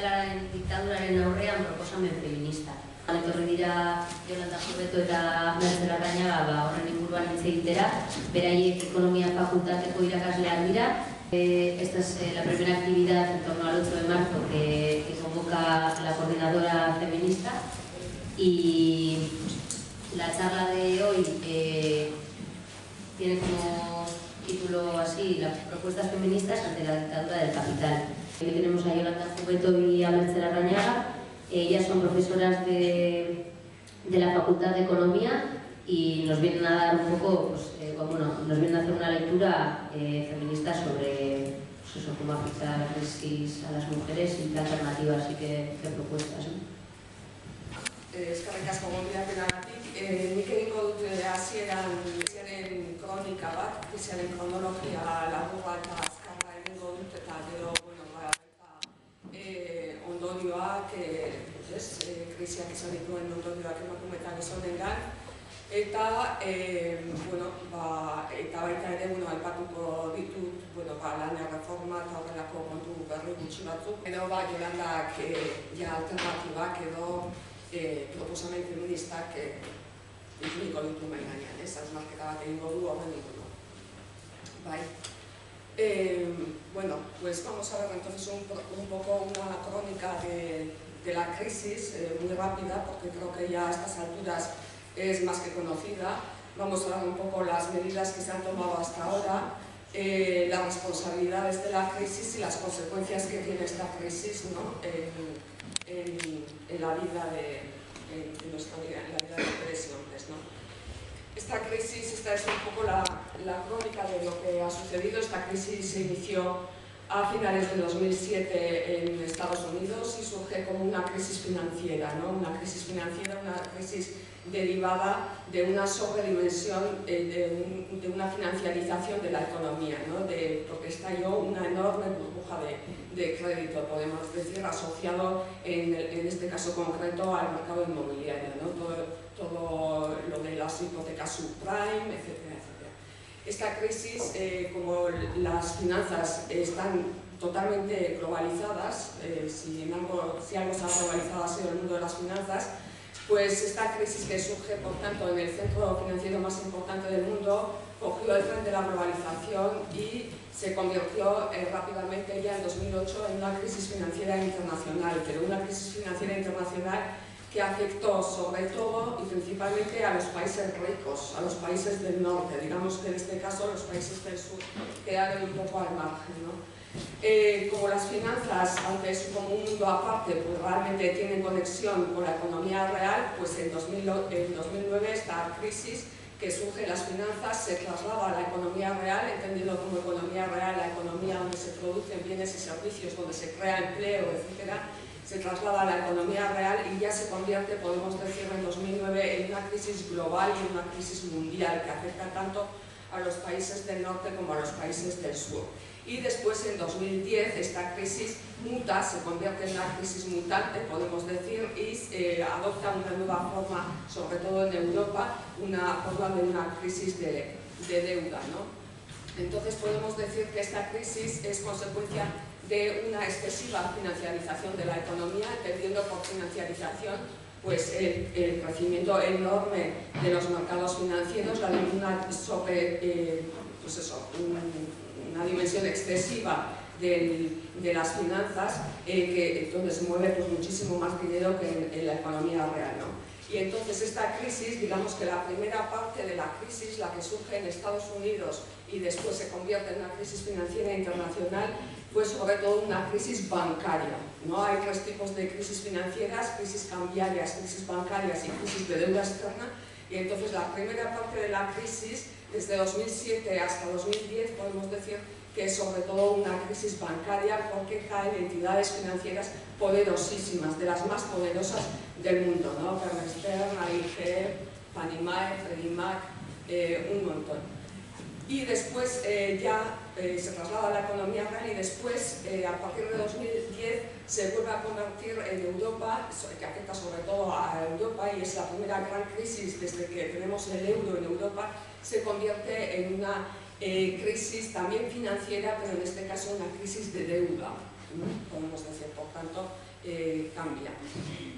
kapitalaren diktaduraren aurrean proposamen feminista. Etorri dira Yolanda Jubeto eta Mertze Larrañaga horren inguruan hitz egitera, beraiek ekonomia fakultateko irakasleak dira. Esta es la primera actividad en torno al 8 de marzo que convoca la coordinadora feminista, y la charla de hoy tiene como título así: las propuestas feministas ante la dictadura del capital. Aquí tenemos a Yolanda Jubeto y a Mertze Larrañaga. Ellas son profesoras de la Facultad de Economía y nos vienen a dar un poco, pues, nos vienen a hacer una lectura feminista sobre pues eso, cómo afecta la crisis a las mujeres y qué alternativas y qué propuestas, ¿no? Eskerrik asko gonbidapenagatik. Nik egingo dut hasieran kronika bat, krisiaren kronologia laburra eta azkarra egingo dut, eta gero ondorioak, krisiak izan dituen ondorioak emakume eta gizonengan, eta baita ere aipatuko ditut lan erreforma eta horrelako kontu berri gutxi batzuk, edo Yolandak alternatibak edo proposamen feministak ipiniko ditu mahai gainean, hausnarketa bat egingo du horren inguruan. Bai. Pues vamos a ver entonces un poco una crónica de la crisis, muy rápida, porque creo que ya a estas alturas es más que conocida. Vamos a ver un poco las medidas que se han tomado hasta ahora, las responsabilidades de la crisis y las consecuencias que tiene esta crisis, ¿no? en la vida de nuestra vida, en la vida de mujeres y hombres, ¿no? Esta crisis, esta es un poco la crónica de lo que ha sucedido. Esta crisis se inició a finales de 2007 en Estados Unidos y surge como una crisis financiera, ¿no? Una crisis financiera, una crisis derivada de una sobredimensión, de una financiarización de la economía, ¿no? Porque estalló una enorme burbuja de crédito, podemos decir, asociado en este caso concreto al mercado inmobiliario, ¿no? Todo lo de las hipotecas subprime, etcétera, etcétera. Esta crisis, como las finanzas están totalmente globalizadas, si algo se ha globalizado ha sido el mundo de las finanzas, pues esta crisis, que surge por tanto en el centro financiero más importante del mundo, cogió el tren de la globalización y se convirtió rápidamente ya en 2008 en una crisis financiera internacional, pero una crisis financiera internacional que afectó sobre todo y principalmente a los países ricos, a los países del norte. Digamos que en este caso los países del sur quedaron un poco al margen, ¿no? Como las finanzas, aunque es como un mundo aparte, pues realmente tienen conexión con la economía real, pues en 2009 esta crisis que surge en las finanzas se traslada a la economía real, entendiendo como economía real la economía donde se producen bienes y servicios, donde se crea empleo, etcétera. Se traslada a la economía real y ya se convierte, podemos decir, en 2009 en una crisis global y en una crisis mundial que afecta tanto a los países del norte como a los países del sur. Y después, en 2010, esta crisis muta, se convierte en una crisis mutante, podemos decir, y adopta una nueva forma, sobre todo en Europa, una forma de una crisis de deuda, ¿no? Entonces podemos decir que esta crisis es consecuencia de una excesiva financiarización de la economía, entendiendo por financiarización pues el crecimiento enorme de los mercados financieros, una dimensión excesiva de las finanzas, donde se mueve pues muchísimo más dinero que en la economía real, ¿no? Y entonces esta crisis, digamos que la primera parte de la crisis, la que surge en Estados Unidos y después se convierte en una crisis financiera internacional, fue sobre todo una crisis bancaria, ¿no? Hay tres tipos de crisis financieras: crisis cambiarias, crisis bancarias y crisis de deuda externa. Y entonces la primera parte de la crisis, desde 2007 hasta 2010, podemos decir que es sobre todo una crisis bancaria, porque caen entidades financieras poderosísimas, de las más poderosas del mundo, ¿no? Bear Stearns, AIG, Fannie Mae, Freddie Mac, un montón. Y después se traslada a la economía real y después, a partir de 2010, se vuelve a convertir en Europa, que afecta sobre todo a Europa, y es la primera gran crisis desde que tenemos el euro en Europa, se convierte en una crisis también financiera, pero en este caso una crisis de deuda, ¿no? Podemos decir, por tanto, cambia.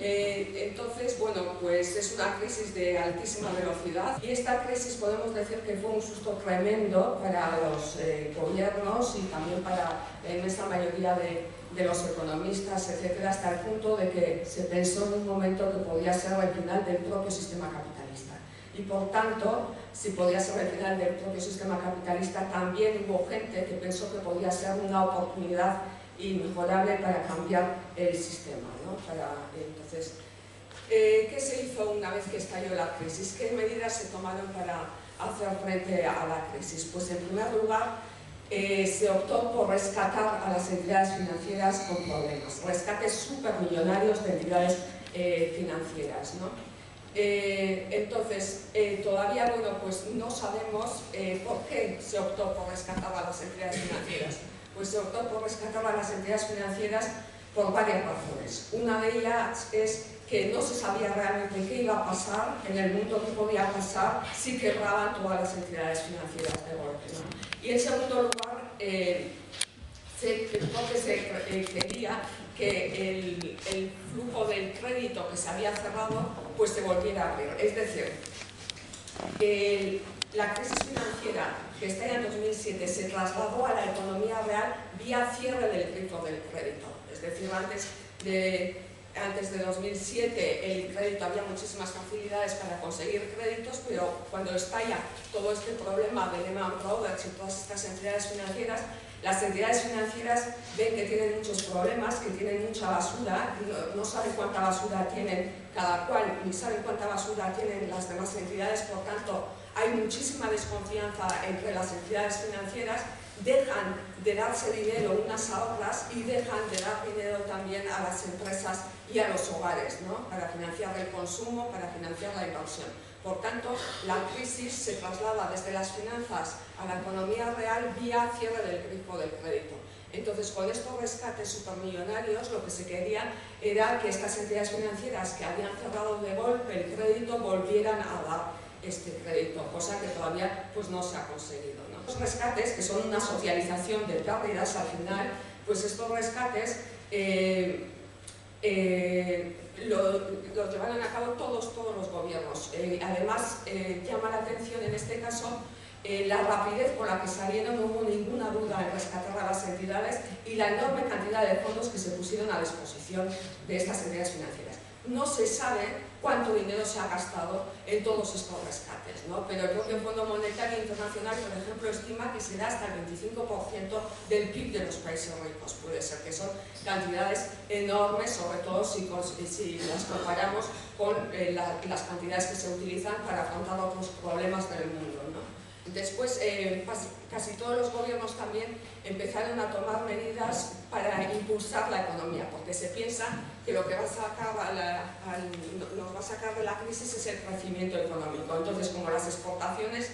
Entonces, bueno, pues es una crisis de altísima velocidad y esta crisis podemos decir que fue un susto tremendo para los gobiernos y también para la inmensa mayoría de los economistas, etcétera, hasta el punto de que se pensó en un momento que podía ser el final del propio sistema capitalista. Y por tanto, si podía ser el final del propio sistema capitalista, también hubo gente que pensó que podía ser una oportunidad inmejorable para cambiar el sistema, ¿no? Entonces, ¿qué se hizo una vez que estalló la crisis? ¿Qué medidas se tomaron para hacer frente a la crisis? Pues en primer lugar, se optó por rescatar a las entidades financieras con problemas, rescates supermillonarios de entidades financieras, ¿no? Entonces, todavía, bueno, pues no sabemos por qué se optó por rescatar a las entidades financieras. Pues se optó por rescatar a las entidades financieras por varias razones. Una de ellas es que no se sabía realmente qué iba a pasar en el mundo, qué podía pasar si quebraban todas las entidades financieras de golpe, ¿no? Y en segundo lugar, se quería que el flujo del crédito que se había cerrado pues se volviera a abrir. Es decir, la crisis financiera que estalla en 2007 se trasladó a la economía real vía cierre del grifo del crédito. Es decir, antes de 2007 el crédito había muchísimas facilidades para conseguir créditos, pero cuando estalla todo este problema de Lehman Brothers y todas estas entidades financieras, las entidades financieras ven que tienen muchos problemas, que tienen mucha basura, no saben cuánta basura tienen cada cual, ni saben cuánta basura tienen las demás entidades, por tanto hay muchísima desconfianza entre las entidades financieras, dejan de darse dinero unas a otras y dejan de dar dinero también a las empresas y a los hogares, ¿no? Para financiar el consumo, para financiar la inversión. Por tanto, la crisis se traslada desde las finanzas a la economía real vía cierre del grifo del crédito. Entonces, con estos rescates supermillonarios, lo que se quería era que estas entidades financieras que habían cerrado de golpe el crédito volvieran a dar este crédito, cosa que todavía pues, no se ha conseguido, ¿no? Los rescates, que son una socialización de pérdidas al final, pues estos rescates lo llevaron a cabo todos los gobiernos. Además, llama la atención en este caso la rapidez con la que salieron, no hubo ninguna duda en rescatar a las entidades y la enorme cantidad de fondos que se pusieron a disposición de estas entidades financieras. No se sabe cuánto dinero se ha gastado en todos estos rescates, ¿no? Pero el propio Fondo Monetario Internacional, por ejemplo, estima que será hasta el 25% del PIB de los países ricos. Puede ser que son cantidades enormes, sobre todo si las comparamos con las cantidades que se utilizan para afrontar otros problemas del mundo, ¿no? Después, casi todos los gobiernos también empezaron a tomar medidas para impulsar la economía, porque se piensa que lo que va a sacar nos va a sacar de la crisis es el crecimiento económico. Entonces, como las exportaciones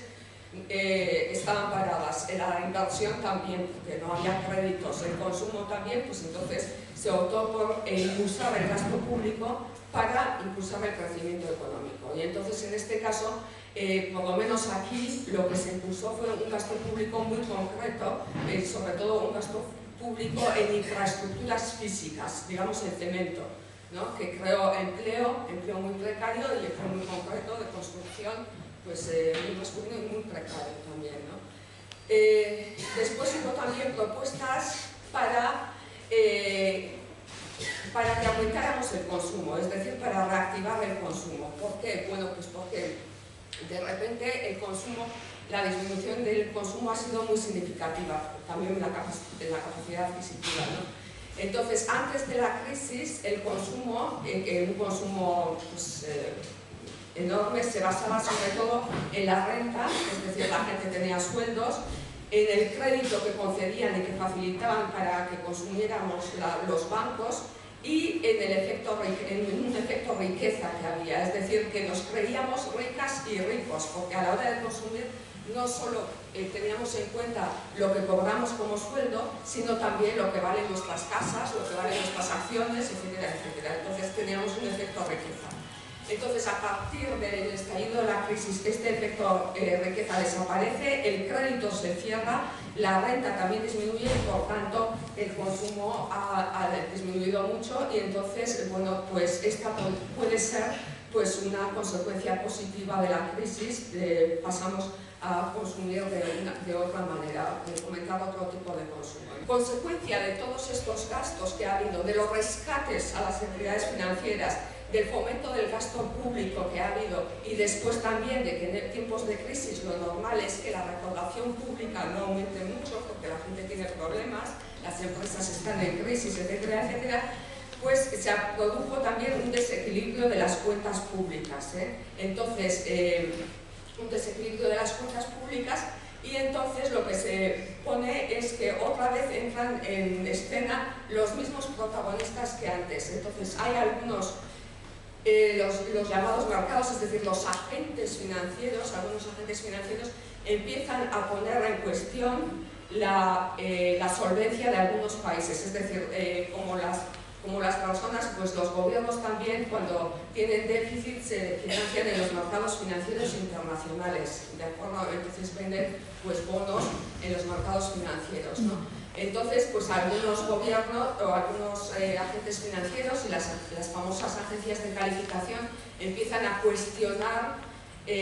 estaban paradas, la inversión también, porque no había créditos, el consumo también, pues entonces se optó por impulsar el gasto público para impulsar el crecimiento económico. Y entonces, en este caso, por lo menos aquí, lo que se impulsó fue un gasto público muy concreto, sobre todo un gasto público en infraestructuras físicas, digamos en cemento, ¿no? Que creó empleo muy precario y empleo muy concreto de construcción, pues muy masculino y muy precario también, ¿no? Después hubo también propuestas para que aumentáramos el consumo, es decir, para reactivar el consumo. ¿Por qué? Bueno, pues porque de repente el consumo, la disminución del consumo ha sido muy significativa, también en la capacidad adquisitiva, ¿no? Entonces, antes de la crisis, el consumo, un consumo pues, enorme, se basaba sobre todo en la renta, es decir, la gente tenía sueldos, en el crédito que concedían y que facilitaban para que consumiéramos los bancos, y en un efecto riqueza que había, es decir, que nos creíamos ricas y ricos, porque a la hora de consumir no solo teníamos en cuenta lo que cobramos como sueldo, sino también lo que valen nuestras casas, lo que valen nuestras acciones, etcétera, etcétera. Entonces teníamos un efecto riqueza. Entonces, a partir del estallido de la crisis, este efecto riqueza desaparece, el crédito se cierra, la renta también disminuye y, por tanto, el consumo ha disminuido mucho y entonces, bueno, pues esta puede ser pues una consecuencia positiva de la crisis, pasamos a consumir de otra manera, fomentar otro tipo de consumo. En consecuencia de todos estos gastos que ha habido, de los rescates a las entidades financieras, del fomento del gasto público que ha habido y después también de que en tiempos de crisis lo normal es que la recaudación pública no aumente mucho porque la gente tiene problemas, las empresas están en crisis, etcétera, etcétera, pues se produjo también un desequilibrio de las cuentas públicas. Entonces, un desequilibrio de las cuentas públicas y entonces lo que se pone es que otra vez entran en escena los mismos protagonistas que antes. Entonces, hay algunos los llamados mercados, es decir, los agentes financieros, algunos agentes financieros empiezan a poner en cuestión la solvencia de algunos países, es decir, como las personas, pues los gobiernos también cuando tienen déficit se financian en los mercados financieros internacionales, ¿de acuerdo? Entonces venden pues bonos en los mercados financieros, ¿no? Entonces, pues algunos gobiernos o algunos agentes financieros y las famosas agencias de calificación empiezan a cuestionar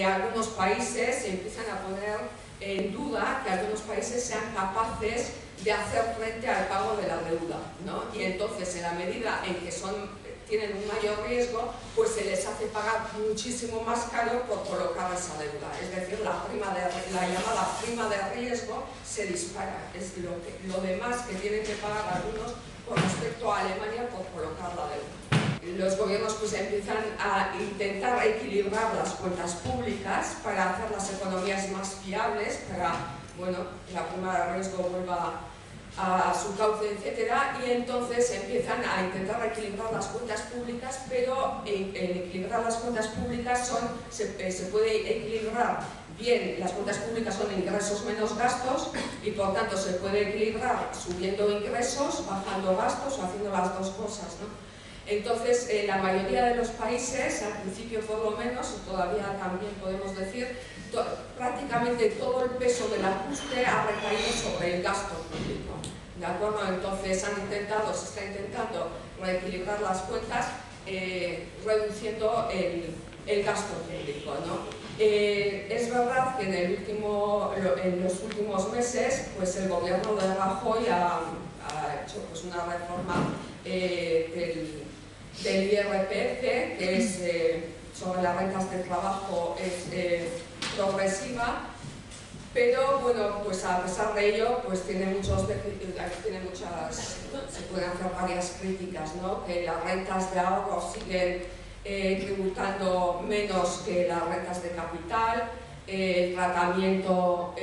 algunos países, empiezan a poner en duda que algunos países sean capaces de hacer frente al pago de la deuda, ¿no? Y entonces, en la medida en que tienen un mayor riesgo, pues se les hace pagar muchísimo más caro por colocar esa deuda. Es decir, la llamada prima de riesgo se dispara. Es lo demás que tienen que pagar algunos con respecto a Alemania por colocar la deuda. Los gobiernos pues empiezan a intentar equilibrar las cuentas públicas para hacer las economías más fiables, para, bueno, la prima de riesgo vuelva a su cauce, etcétera, y entonces empiezan a intentar equilibrar las cuentas públicas, pero equilibrar las cuentas públicas se puede equilibrar bien, las cuentas públicas son ingresos menos gastos y por tanto se puede equilibrar subiendo ingresos, bajando gastos o haciendo las dos cosas, ¿no? Entonces, la mayoría de los países, al principio por lo menos, y todavía también podemos decir, prácticamente todo el peso del ajuste ha recaído sobre el gasto público, ¿de acuerdo? Entonces se está intentando reequilibrar las cuentas reduciendo el gasto público, ¿no? Es verdad que en los últimos meses pues el gobierno de Rajoy ha hecho pues, una reforma del IRPF, que es sobre las rentas de trabajo, es progresiva, pero bueno, pues a pesar de ello, pues se pueden hacer varias críticas, ¿no? Que las rentas de ahorro siguen tributando menos que las rentas de capital, el tratamiento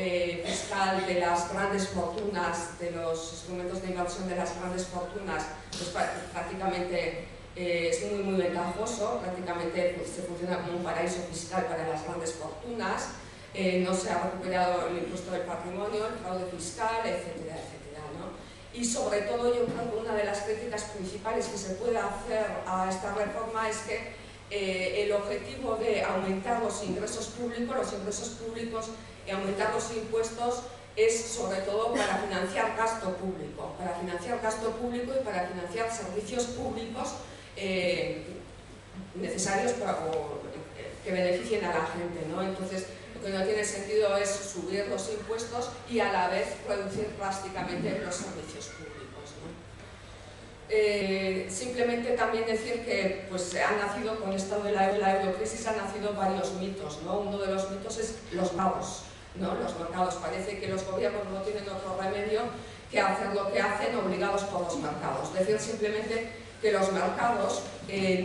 fiscal de las grandes fortunas, de los instrumentos de inversión de las grandes fortunas, pues prácticamente es muy ventajoso, prácticamente pues, se funciona como un paraíso fiscal para las grandes fortunas, no se ha recuperado el impuesto del patrimonio, el fraude fiscal, etcétera, etcétera, ¿no? Y sobre todo yo creo que una de las críticas principales que se puede hacer a esta reforma es que el objetivo de aumentar los ingresos públicos y aumentar los impuestos es sobre todo para financiar gasto público y para financiar servicios públicos necesarios que beneficien a la gente, ¿no? Entonces, lo que no tiene sentido es subir los impuestos y a la vez reducir drásticamente los servicios públicos, ¿no? Simplemente también decir que pues, han nacido, con esto de la eurocrisis, han nacido varios mitos, ¿no? Uno de los mitos es los pagos, ¿no? Los mercados. Parece que los gobiernos no tienen otro remedio que hacer lo que hacen obligados por los mercados. Es decir, simplemente que los mercados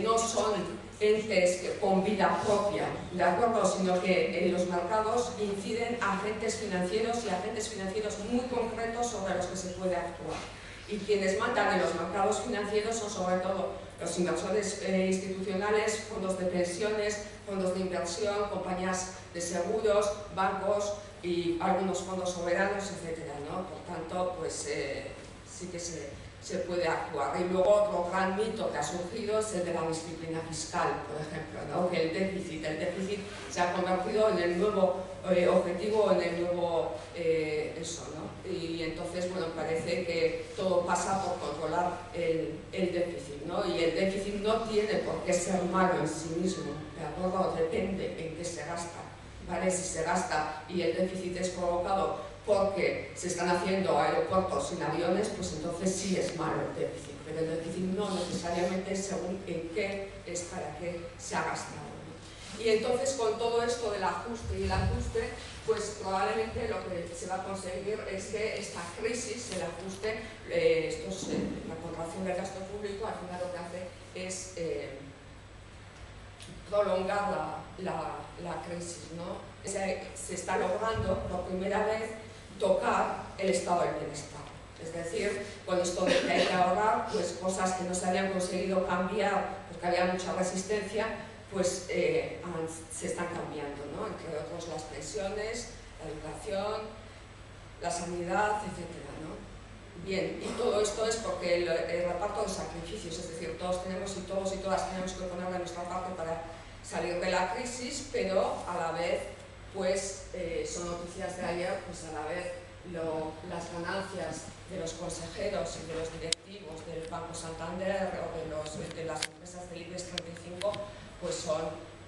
no son entes con vida propia, ¿de acuerdo? Sino que en los mercados inciden agentes financieros y agentes financieros muy concretos sobre los que se puede actuar. Y quienes mandan en los mercados financieros son sobre todo los inversores institucionales, fondos de pensiones, fondos de inversión, compañías de seguros, bancos y algunos fondos soberanos, etcétera, ¿no? Por tanto, pues sí que se puede actuar. Y luego otro gran mito que ha surgido es el de la disciplina fiscal, por ejemplo, ¿no? Que el déficit se ha convertido en el nuevo objetivo, en el nuevo eso, ¿no? Y entonces, bueno, parece que todo pasa por controlar el déficit, ¿no? Y el déficit no tiene por qué ser malo en sí mismo, ¿de acuerdo? Depende en qué se gasta, ¿vale? Si se gasta y el déficit es provocado porque se están haciendo aeropuertos sin aviones, pues entonces sí es malo el déficit, pero el déficit no necesariamente es según en qué es para qué se ha gastado, ¿no? Y entonces con todo esto del ajuste y el ajuste, pues probablemente lo que se va a conseguir es que esta crisis, el ajuste, la contracción del gasto público, al final lo que hace es prolongar la crisis, ¿no? Se está logrando por primera vez tocar el estado del bienestar. Es decir, con esto de que hay que ahorrar, pues cosas que no se habían conseguido cambiar porque había mucha resistencia, pues se están cambiando, ¿no? Entre otros las pensiones, la educación, la sanidad, etcétera, ¿no? Bien, y todo esto es porque el reparto de sacrificios, es decir, todos tenemos y todos y todas tenemos que poner de nuestra parte para salir de la crisis, pero a la vez, pues son noticias de ayer, pues a la vez las ganancias de los consejeros y de los directivos del Banco Santander o de las empresas del IBEX 35, pues son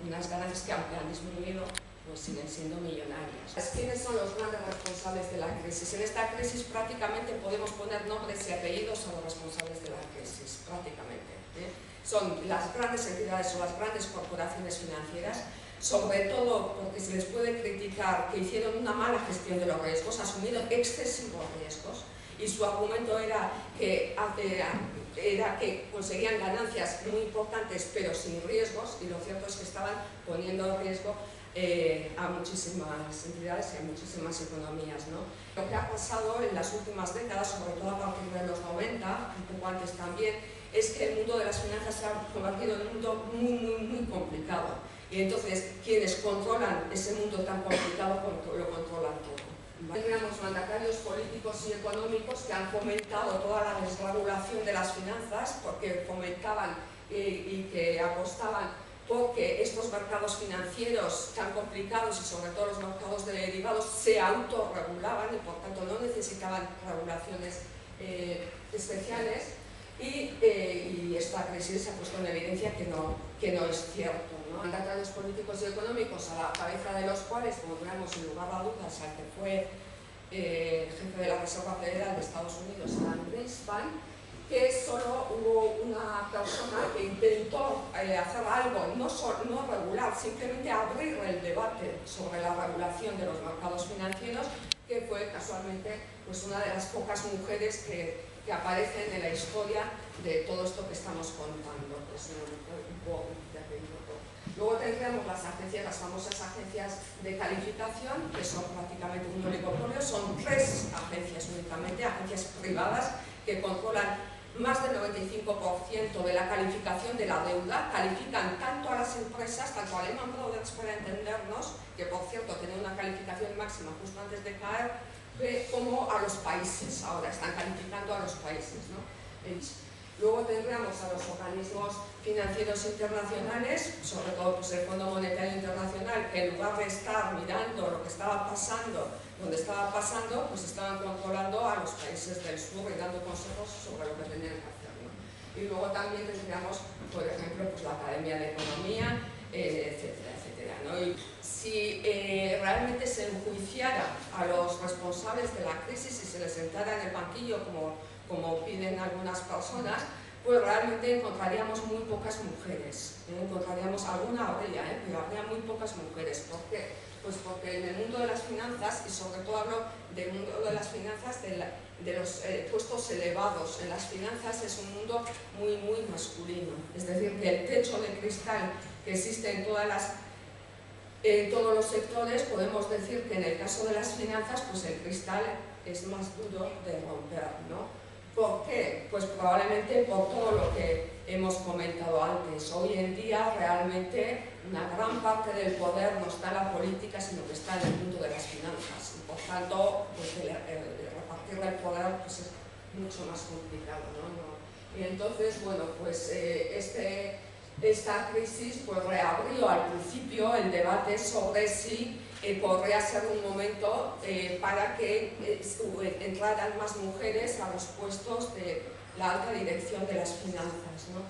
unas ganancias que aunque han disminuido, pues siguen siendo millonarias. ¿Quiénes son los grandes responsables de la crisis? En esta crisis prácticamente podemos poner nombres y apellidos a los responsables de la crisis, prácticamente, ¿eh? Son las grandes entidades o las grandes corporaciones financieras, sobre todo porque se les puede criticar que hicieron una mala gestión de los riesgos, asumieron excesivos riesgos, y su argumento era que conseguían ganancias muy importantes pero sin riesgos, y lo cierto es que estaban poniendo en riesgo a muchísimas entidades y a muchísimas economías, ¿no? Lo que ha pasado en las últimas décadas, sobre todo a partir de los 90, un poco antes también, es que el mundo de las finanzas se ha convertido en un mundo muy complicado. Y entonces, quienes controlan ese mundo tan complicado lo controlan todo. Teníamos mandatarios políticos y económicos que han fomentado toda la desregulación de las finanzas, porque fomentaban y que apostaban porque estos mercados financieros tan complicados y sobre todo los mercados de derivados se autorregulaban y por tanto no necesitaban regulaciones especiales. Y esta crisis ha puesto en evidencia que no es cierto, ¿no? Mandatarios políticos y económicos, a la cabeza de los cuales, como tenemos sin lugar a dudas, al que fue jefe de la Reserva Federal de Estados Unidos, Alan Greenspan, que solo hubo una persona que intentó hacer algo, no regular, simplemente abrir el debate sobre la regulación de los mercados financieros, que fue casualmente pues, una de las pocas mujeres que aparecen en la historia de todo esto que estamos contando. Pues, luego tendríamos las famosas agencias de calificación, que son prácticamente un oligopolio, son 3 agencias únicamente, agencias privadas que controlan más del 95% de la calificación de la deuda, califican tanto a las empresas, tanto a Lehman Brothers para entendernos, que por cierto tiene una calificación máxima justo antes de caer, como a los países, ahora están calificando a los países, ¿no? Luego tendríamos a los organismos financieros internacionales, sobre todo pues, el Fondo Monetario Internacional, que en lugar de estar mirando lo que estaba pasando, donde estaba pasando, pues estaban controlando a los países del sur y dando consejos sobre lo que tenían que hacer, ¿no? Y luego también tendríamos, por ejemplo, pues, la Academia de Economía, etcétera, etcétera, ¿no? Y si realmente se enjuiciara a los responsables de la crisis y se les sentara en el banquillo como piden algunas personas, pues realmente encontraríamos muy pocas mujeres, encontraríamos alguna habría, pero habría muy pocas mujeres. ¿Por qué? Pues porque en el mundo de las finanzas, y sobre todo hablo del mundo de las finanzas, de los puestos elevados en las finanzas, es un mundo muy masculino. Es decir, que el techo de cristal que existe en todos los sectores, podemos decir que en el caso de las finanzas, pues el cristal es más duro de romper, ¿no? ¿Por qué? Pues probablemente por todo lo que hemos comentado antes. Hoy en día realmente una gran parte del poder no está en la política, sino que está en el mundo de las finanzas. Y por tanto, pues, repartir el poder pues, mucho más complicado, ¿no? Y entonces, bueno, pues esta crisis pues reabrió al principio el debate sobre si podría ser un momento para que entraran más mujeres a los puestos de la alta dirección de las finanzas, ¿no?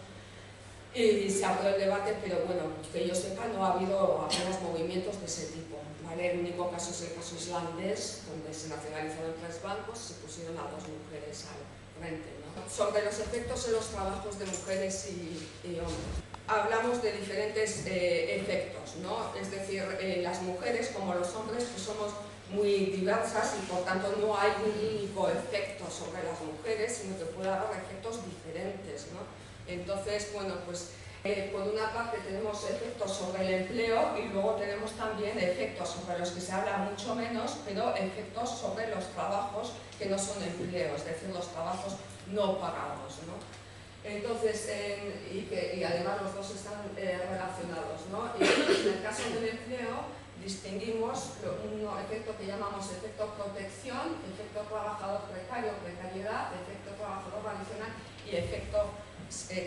Y se abrió el debate, pero bueno, que yo sepa, no ha habido apenas movimientos de ese tipo, ¿vale? El único caso es el caso islandés, donde se nacionalizaron 3 bancos y se pusieron a 2 mujeres al frente, ¿no? Sobre los efectos en los trabajos de mujeres y hombres. Hablamos de diferentes efectos, ¿no? Es decir, las mujeres como los hombres pues somos muy diversas y por tanto no hay un único efecto sobre las mujeres, sino que puede haber efectos diferentes, ¿no? Entonces, bueno, pues por una parte tenemos efectos sobre el empleo y luego tenemos también efectos sobre los que se habla mucho menos, pero efectos sobre los trabajos que no son empleo, es decir, los trabajos no pagados, ¿no? Entonces, y además los dos están relacionados, ¿no? Y en el caso del empleo distinguimos un efecto que llamamos efecto protección, efecto trabajador precario, precariedad, efecto trabajador adicional y efecto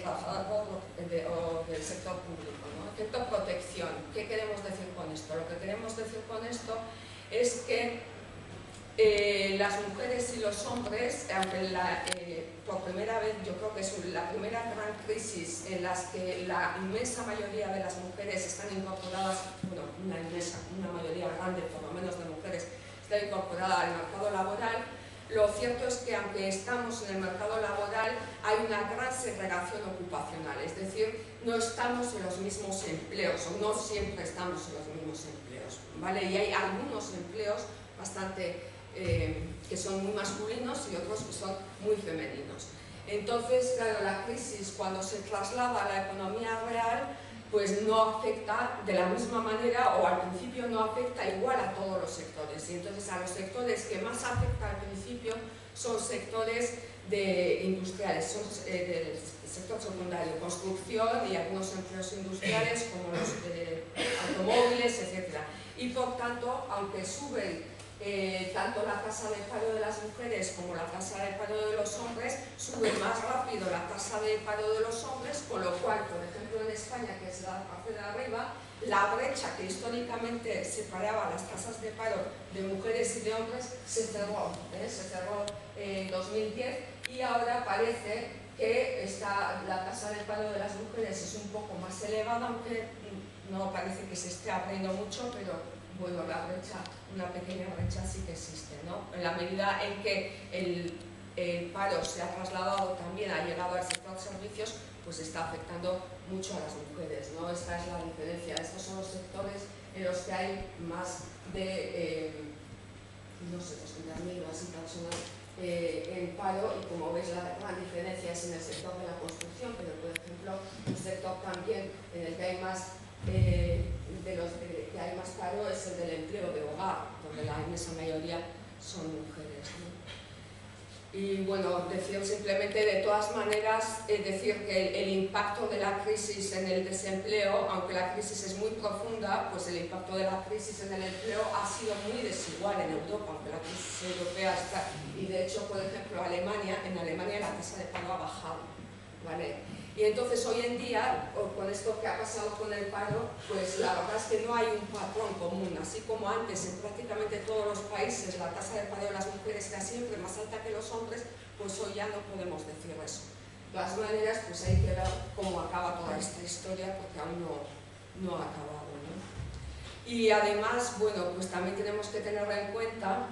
trabajador del sector público, ¿no? Efecto protección. ¿Qué queremos decir con esto? Lo que queremos decir con esto es que las mujeres y los hombres, aunque por primera vez, yo creo que es la primera gran crisis en las que la inmensa mayoría de las mujeres están incorporadas, bueno, una mayoría grande por lo menos de mujeres está incorporada al mercado laboral. Lo cierto es que aunque estamos en el mercado laboral hay una gran segregación ocupacional, es decir, no estamos en los mismos empleos o no siempre estamos en los mismos empleos, ¿vale? Y hay algunos empleos bastante que son muy masculinos y otros que son muy femeninos. Entonces, claro, la crisis cuando se traslada a la economía real pues no afecta de la misma manera o al principio no afecta igual a todos los sectores. Y entonces a los sectores que más afecta al principio son sectores industriales, son del sector secundario, construcción y algunos empleos industriales como los automóviles, etc. Y por tanto, aunque suben tanto la tasa de paro de las mujeres como la tasa de paro de los hombres, sube más rápido la tasa de paro de los hombres, con lo cual, por ejemplo, en España, que es la parte de arriba, la brecha que históricamente separaba las tasas de paro de mujeres y de hombres se cerró en 2010 y ahora parece que la tasa de paro de las mujeres es un poco más elevada, aunque no parece que se esté abriendo mucho, pero bueno, una pequeña brecha sí que existe, ¿no? En la medida en que el paro se ha trasladado también, ha llegado al sector servicios, pues está afectando mucho a las mujeres, ¿no? Esta es la diferencia. Estos son los sectores en los que hay más de, no sé, 200.000 o así personas en paro, y como veis la gran diferencia es en el sector de la construcción, pero por ejemplo un sector también en el que hay más que hay más paro es el del empleo de hogar, donde la inmensa mayoría son mujeres, ¿no? Y bueno, decir simplemente de todas maneras, decir que el impacto de la crisis en el desempleo, aunque la crisis es muy profunda, pues el impacto de la crisis en el empleo ha sido muy desigual en Europa, aunque la crisis europea está, y de hecho, por ejemplo, en Alemania la tasa de paro ha bajado, ¿vale? Y entonces hoy en día, con esto que ha pasado con el paro, pues la verdad es que no hay un patrón común. Así como antes en prácticamente todos los países la tasa de paro de las mujeres era siempre más alta que los hombres, pues hoy ya no podemos decir eso. De todas maneras, pues hay que ver cómo acaba toda esta historia, porque aún no ha acabado, ¿no? Y además, bueno, pues también tenemos que tener en cuenta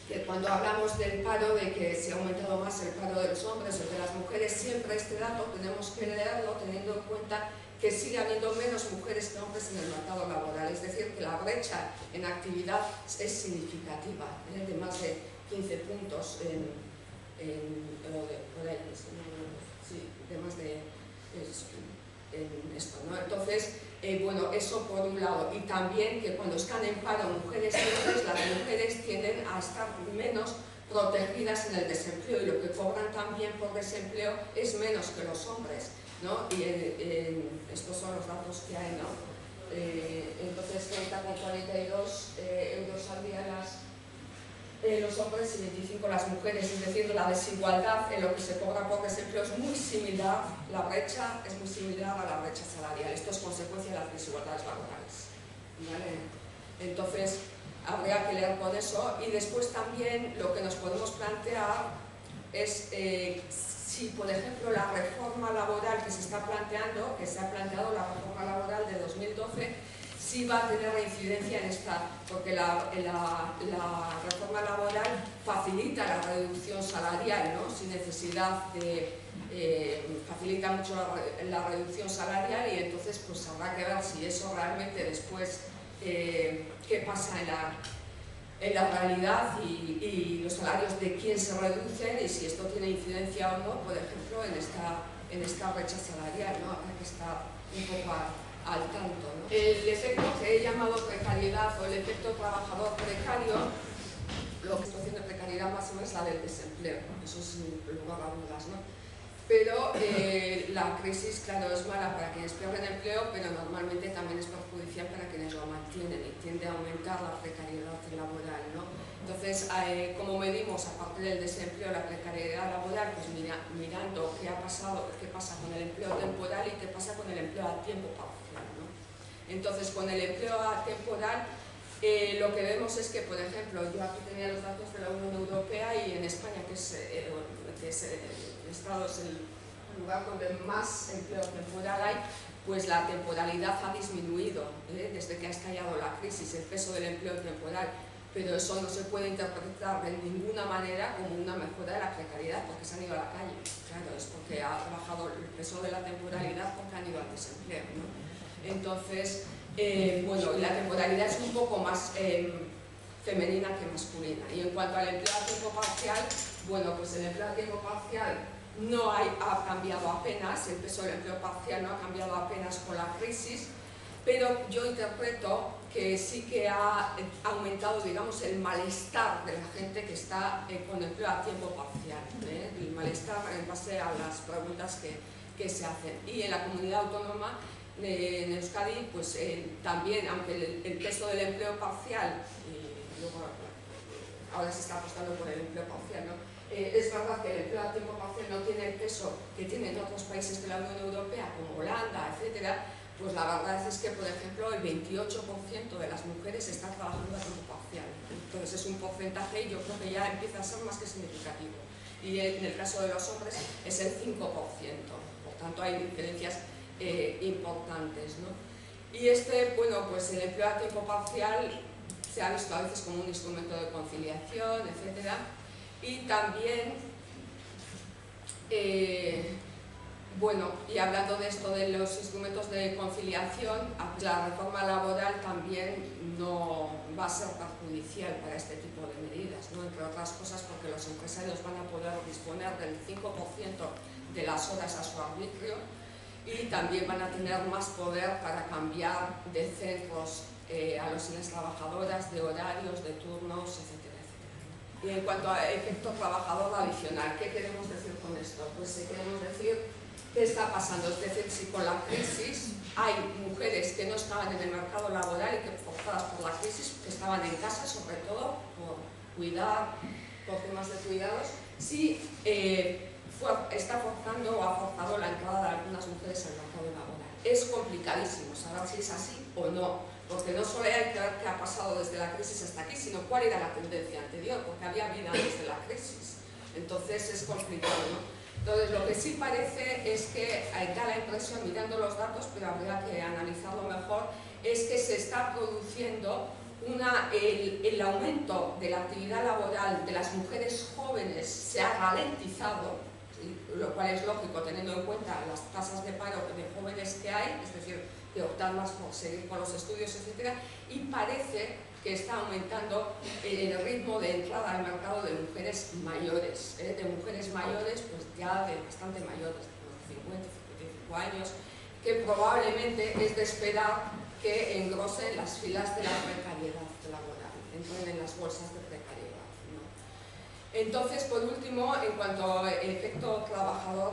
que cuando hablamos del paro, de que se ha aumentado más el paro de los hombres o de las mujeres, siempre este dato tenemos que leerlo teniendo en cuenta que sigue habiendo menos mujeres que hombres en el mercado laboral, es decir, que la brecha en actividad es significativa, de más de 15 puntos en esto, ¿no? Entonces, bueno, eso por un lado, y también que cuando están en paro mujeres y hombres, las mujeres tienden a estar menos protegidas en el desempleo, y lo que cobran también por desempleo es menos que los hombres, ¿no? Y estos son los datos que hay, ¿no? Entonces 30,42 euros al día los hombres y 25 las mujeres, es decir, la desigualdad en lo que se cobra por desempleo es muy similar, la brecha es muy similar a la brecha salarial. Esto es consecuencia de las desigualdades laborales, ¿vale? Entonces, habría que leer con eso. Y después también lo que nos podemos plantear es si, por ejemplo, la reforma laboral que se está planteando, que se ha planteado la reforma laboral de 2012, sí va a tener incidencia en esta, porque la reforma laboral facilita la reducción salarial, ¿no? Sin necesidad de... facilita mucho la reducción salarial, y entonces pues habrá que ver si eso realmente después qué pasa en la realidad y los salarios de quién se reducen y si esto tiene incidencia o no, por ejemplo, en esta brecha salarial, ¿no? Habrá que estar un poco al tanto, ¿no? El efecto que he llamado precariedad o el efecto trabajador precario, lo que está haciendo precariedad máxima es la del desempleo, ¿no? Eso es sin lugar a dudas, ¿no? Pero la crisis, claro, es mala para quienes pierden empleo, pero normalmente también es perjudicial para quienes lo mantienen y tiende a aumentar la precariedad laboral, ¿no? Entonces, ¿cómo medimos, aparte del desempleo, la precariedad laboral? Pues mirando qué ha pasado, qué pasa con el empleo temporal y qué pasa con el empleo a tiempo parcial, ¿no? Entonces, con el empleo a temporal, lo que vemos es que, por ejemplo, yo aquí tenía los datos de la Unión Europea y en España, que es el Estado es el lugar donde más empleo temporal hay, pues la temporalidad ha disminuido desde que ha estallado la crisis, el peso del empleo temporal, pero eso no se puede interpretar de ninguna manera como una mejora de la precariedad porque se han ido a la calle. Claro, es porque ha bajado el peso de la temporalidad porque han ido al desempleo, ¿no? Entonces, bueno, la temporalidad es un poco más femenina que masculina. Y en cuanto al empleo a tiempo parcial, bueno, pues el empleo a tiempo parcial no ha cambiado apenas, el peso del empleo parcial no ha cambiado apenas con la crisis, pero yo interpreto que sí que ha aumentado, digamos, el malestar de la gente que está con empleo a tiempo parcial, el malestar en base a las preguntas que se hacen. Y en la comunidad autónoma, en Euskadi, pues también, aunque el peso del empleo parcial, luego ahora se está apostando por el empleo parcial, ¿no? Es verdad que el empleo a tiempo parcial no tiene el peso que tienen otros países de la Unión Europea, como Holanda, etcétera. Pues la verdad es que, por ejemplo, el 28% de las mujeres están trabajando a tiempo parcial. Entonces es un porcentaje y yo creo que ya empieza a ser más que significativo. Y en el caso de los hombres es el 5%. Por tanto, hay diferencias importantes, ¿no? Y bueno, pues el empleo a tiempo parcial se ha visto a veces como un instrumento de conciliación, etcétera. Y también, bueno, y hablando de esto de los instrumentos de conciliación, la reforma laboral también no va a ser perjudicial para este tipo de medidas, ¿no? Entre otras cosas porque los empresarios van a poder disponer del 5% de las horas a su arbitrio y también van a tener más poder para cambiar de centros a los y las trabajadoras, de horarios, de turnos, etcétera. Y en cuanto a efecto trabajador adicional, ¿qué queremos decir con esto? Pues queremos decir qué está pasando, es decir, si con la crisis hay mujeres que no estaban en el mercado laboral y que forzadas por la crisis, que estaban en casa sobre todo por cuidar, por temas de cuidados, si está forzando o ha forzado la entrada de algunas mujeres al mercado laboral. Es complicadísimo saber si es así o no, porque no solo hay que ver qué ha pasado desde la crisis hasta aquí, sino cuál era la tendencia anterior, porque había vida desde la crisis. Entonces es complicado, ¿no? Entonces lo que sí parece es que, da la impresión, mirando los datos, pero habría que analizarlo mejor, es que se está produciendo el aumento de la actividad laboral de las mujeres jóvenes se ha ralentizado, lo cual es lógico teniendo en cuenta las tasas de paro de jóvenes que hay, es decir, que optan más por seguir con los estudios, etcétera, y parece que está aumentando el ritmo de entrada al mercado de mujeres mayores, pues ya de bastante mayores, de 50, 55 años, que probablemente es de esperar que engrosen las filas de la precariedad laboral, entren en las bolsas de precariedad, ¿no? Entonces, por último, en cuanto al efecto trabajador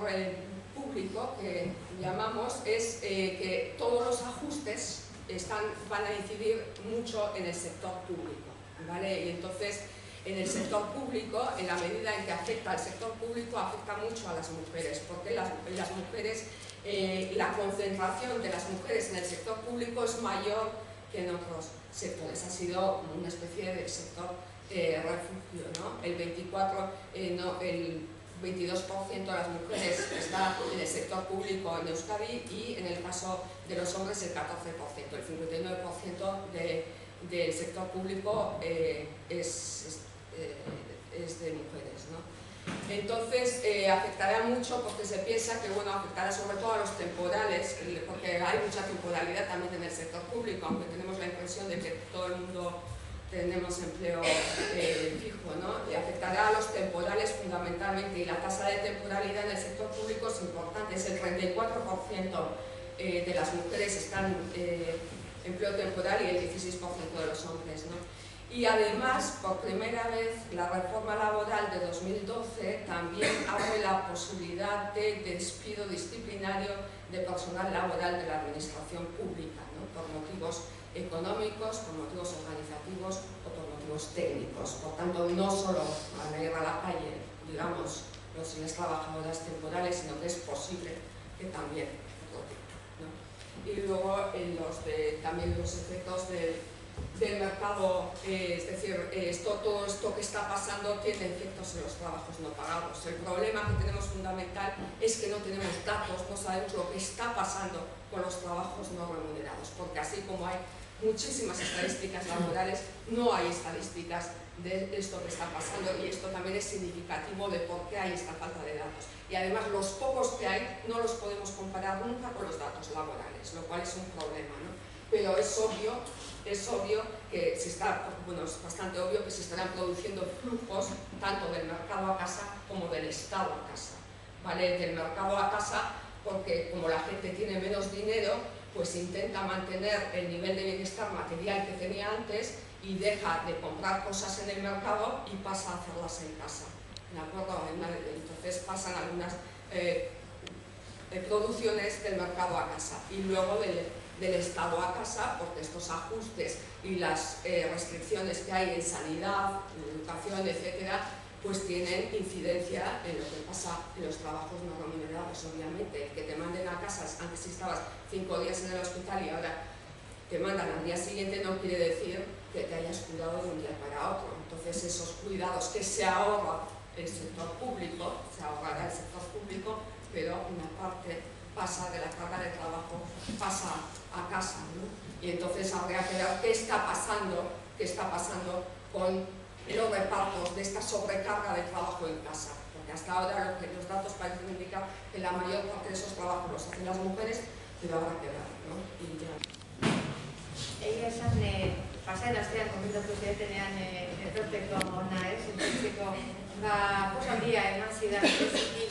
público que llamamos, es que todos los ajustes van a incidir mucho en el sector público, ¿vale? Y entonces en el sector público, en la medida en que afecta al sector público, afecta mucho a las mujeres, porque las mujeres, la concentración de las mujeres en el sector público es mayor que en otros sectores. Ha sido una especie de sector refugio, ¿no? El 22% de las mujeres está en el sector público en Euskadi y en el caso de los hombres el 14%. El 59% del sector público es de mujeres, ¿no? Entonces afectará mucho porque se piensa que, bueno, afectará sobre todo a los temporales, porque hay mucha temporalidad también en el sector público, aunque tenemos la impresión de que todo el mundo tenemos empleo fijo, ¿no? Y afectará a los temporales fundamentalmente, y la tasa de temporalidad en el sector público es importante, es el 34% de las mujeres están en empleo temporal y el 16% de los hombres, ¿no? Y además, por primera vez, la reforma laboral de 2012 también abre la posibilidad de despido disciplinario de personal laboral de la administración pública, ¿no? Por motivos económicos, por motivos organizativos o por motivos técnicos. Por tanto, no solo van a ir a la calle, digamos, los y las trabajadoras temporales, sino que es posible que también, ¿no? Y luego también los efectos del mercado, es decir, todo esto que está pasando tiene efectos en los trabajos no pagados. El problema que tenemos fundamental es que no tenemos datos, no sabemos lo que está pasando con los trabajos no remunerados, porque así como hay muchísimas estadísticas laborales, no hay estadísticas de esto que está pasando, y esto también es significativo de por qué hay esta falta de datos. Y además los pocos que hay no los podemos comparar nunca con los datos laborales, lo cual es un problema, ¿no? Pero es obvio que es bastante obvio que se estarán produciendo flujos tanto del mercado a casa como del Estado a casa, ¿vale? Del mercado a casa porque como la gente tiene menos dinero, pues intenta mantener el nivel de bienestar material que tenía antes y deja de comprar cosas en el mercado y pasa a hacerlas en casa, ¿de acuerdo? Entonces pasan algunas producciones del mercado a casa y luego del Estado a casa, porque estos ajustes y las restricciones que hay en sanidad, en educación, etcétera, pues tienen incidencia en lo que pasa en los trabajos no remunerados, obviamente. El que te manden a casa, antes estabas 5 días en el hospital y ahora te mandan al día siguiente, no quiere decir que te hayas cuidado de un día para otro. Entonces esos cuidados que se ahorra el sector público, se ahorrará el sector público, pero una parte pasa de la carga de trabajo, pasa a casa, ¿no? Y entonces habría que ver qué está pasando con los repartos de esta sobrecarga de trabajo en casa, porque hasta ahora los datos parecen indicar que la mayor parte de esos trabajos los hacen las mujeres, pero habrá que ver, ¿no? Y ya. Egia esan, pasaren astean komentatu zidatenean etorteko ona ez, entzuteko, posa handia eman zidan bereziki,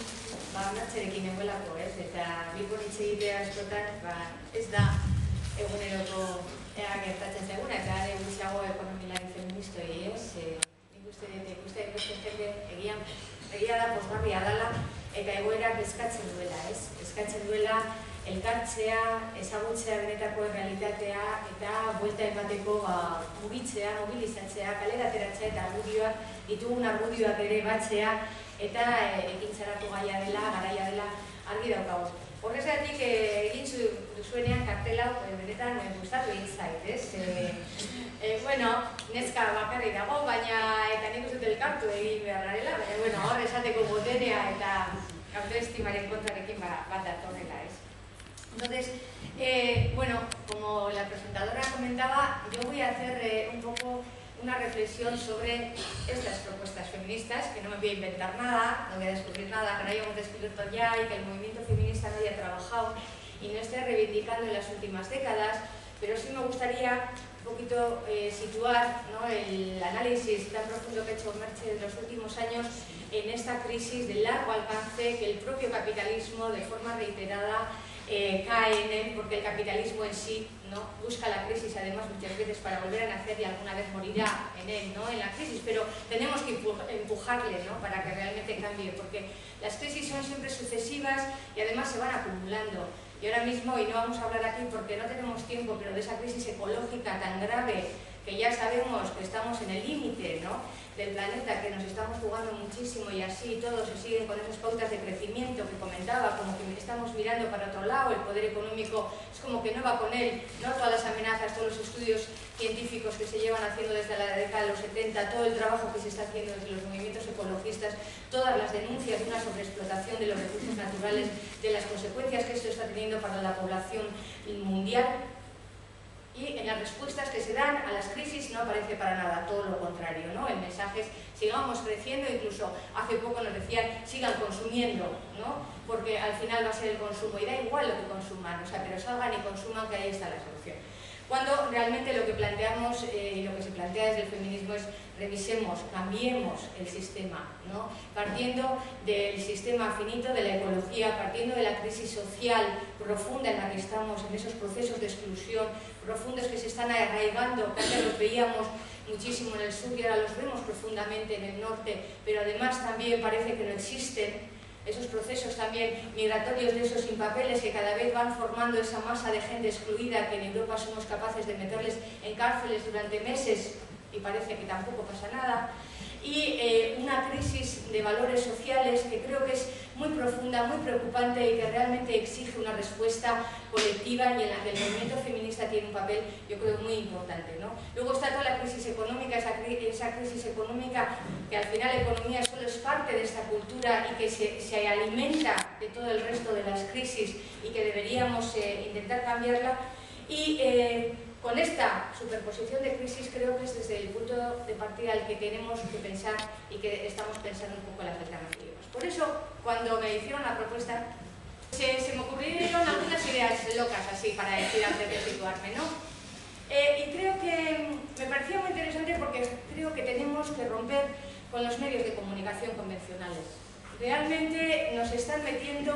onartzerekin egoelako ez, eta Bilbon hitz egitea askotan, ez da eguneroko gertatzen zaiguna, eta are gutxiago ekonomilari feministoi ez, nik uste jende egia da pozgarria dela, eta egoerak eskatzen duela ez, eskatzen duela elkartzea, ezagutzea benetako realitatea eta buelta emateko mugitzea, mobilizatzea, kalera ateratzea eta argudioak, ditugun argudioak ere batzea eta ekintzarako gaia dela, garaia dela argi daukagu. Horrezatik egin duzuenean kartela benetan gustatu egin zait, ez? Bueno, neska bakarri dago, baina eta nik uste elkartu egin beharrarela, baina hor esateko boterea eta autoestimaren kontrarekin bat datorrela, ez? Entonces, bueno, como la presentadora comentaba, yo voy a hacer un poco una reflexión sobre estas propuestas feministas, que no me voy a inventar nada, no voy a descubrir nada que no hayamos descubierto ya y que el movimiento feminista no haya trabajado y no esté reivindicando en las últimas décadas, pero sí me gustaría un poquito situar, ¿no?, el análisis tan profundo que ha hecho Merche en los últimos años en esta crisis de largo alcance que el propio capitalismo de forma reiterada cae en él, porque el capitalismo en sí, ¿no?, busca la crisis además muchas veces para volver a nacer y alguna vez morirá en él, ¿no?, en la crisis, pero tenemos que empujarle, ¿no?, para que realmente cambie, porque las crisis son siempre sucesivas y además se van acumulando. Y ahora mismo, y no vamos a hablar aquí porque no tenemos tiempo, pero de esa crisis ecológica tan grave que ya sabemos que estamos en el límite, ¿no?, del planeta, que nos estamos jugando muchísimo y así todos se siguen con esas pautas de crecimiento que comentaba, como que estamos mirando para otro lado, el poder económico es como que no va con él, ¿no?, todas las amenazas, todos los estudios científicos que se llevan haciendo desde la década de los 70, todo el trabajo que se está haciendo desde los movimientos ecologistas, todas las denuncias de una sobreexplotación de los recursos naturales, de las consecuencias que esto está teniendo para la población mundial. Y en las respuestas que se dan a las crisis no aparece para nada, todo lo contrario, ¿no? El mensaje es sigamos creciendo, incluso hace poco nos decían sigan consumiendo, ¿no?, porque al final va a ser el consumo y da igual lo que consuman, o sea, pero salgan y consuman, que ahí está la solución. Cuando realmente lo que planteamos y lo que se plantea desde el feminismo es revisemos, cambiemos el sistema, ¿no?, partiendo del sistema finito de la ecología, partiendo de la crisis social profunda en la que estamos, en esos procesos de exclusión profundos que se están arraigando, que antes los veíamos muchísimo en el sur y ahora los vemos profundamente en el norte, pero además también parece que no existen. Esos procesos también migratorios de esos sin papeles que cada vez van formando esa masa de gente excluida que en Europa somos capaces de meterles en cárceles durante meses y parece que tampoco pasa nada. Y una crisis de valores sociales que creo que es muy profunda, muy preocupante y que realmente exige una respuesta colectiva y en la que el movimiento feminista tiene un papel, yo creo, muy importante, ¿no? Luego está toda la crisis económica, esa crisis económica que al final la economía solo es parte de esta cultura y que se alimenta de todo el resto de las crisis y que deberíamos intentar cambiarla. Y con esta superposición de crisis creo que es desde el punto de partida al que tenemos que pensar y que estamos pensando un poco las alternativas. Por eso, cuando me hicieron la propuesta, se me ocurrieron algunas ideas locas así para decir antes de situarme, ¿no? Y creo que me parecía muy interesante porque creo que tenemos que romper con los medios de comunicación convencionales. Realmente nos están metiendo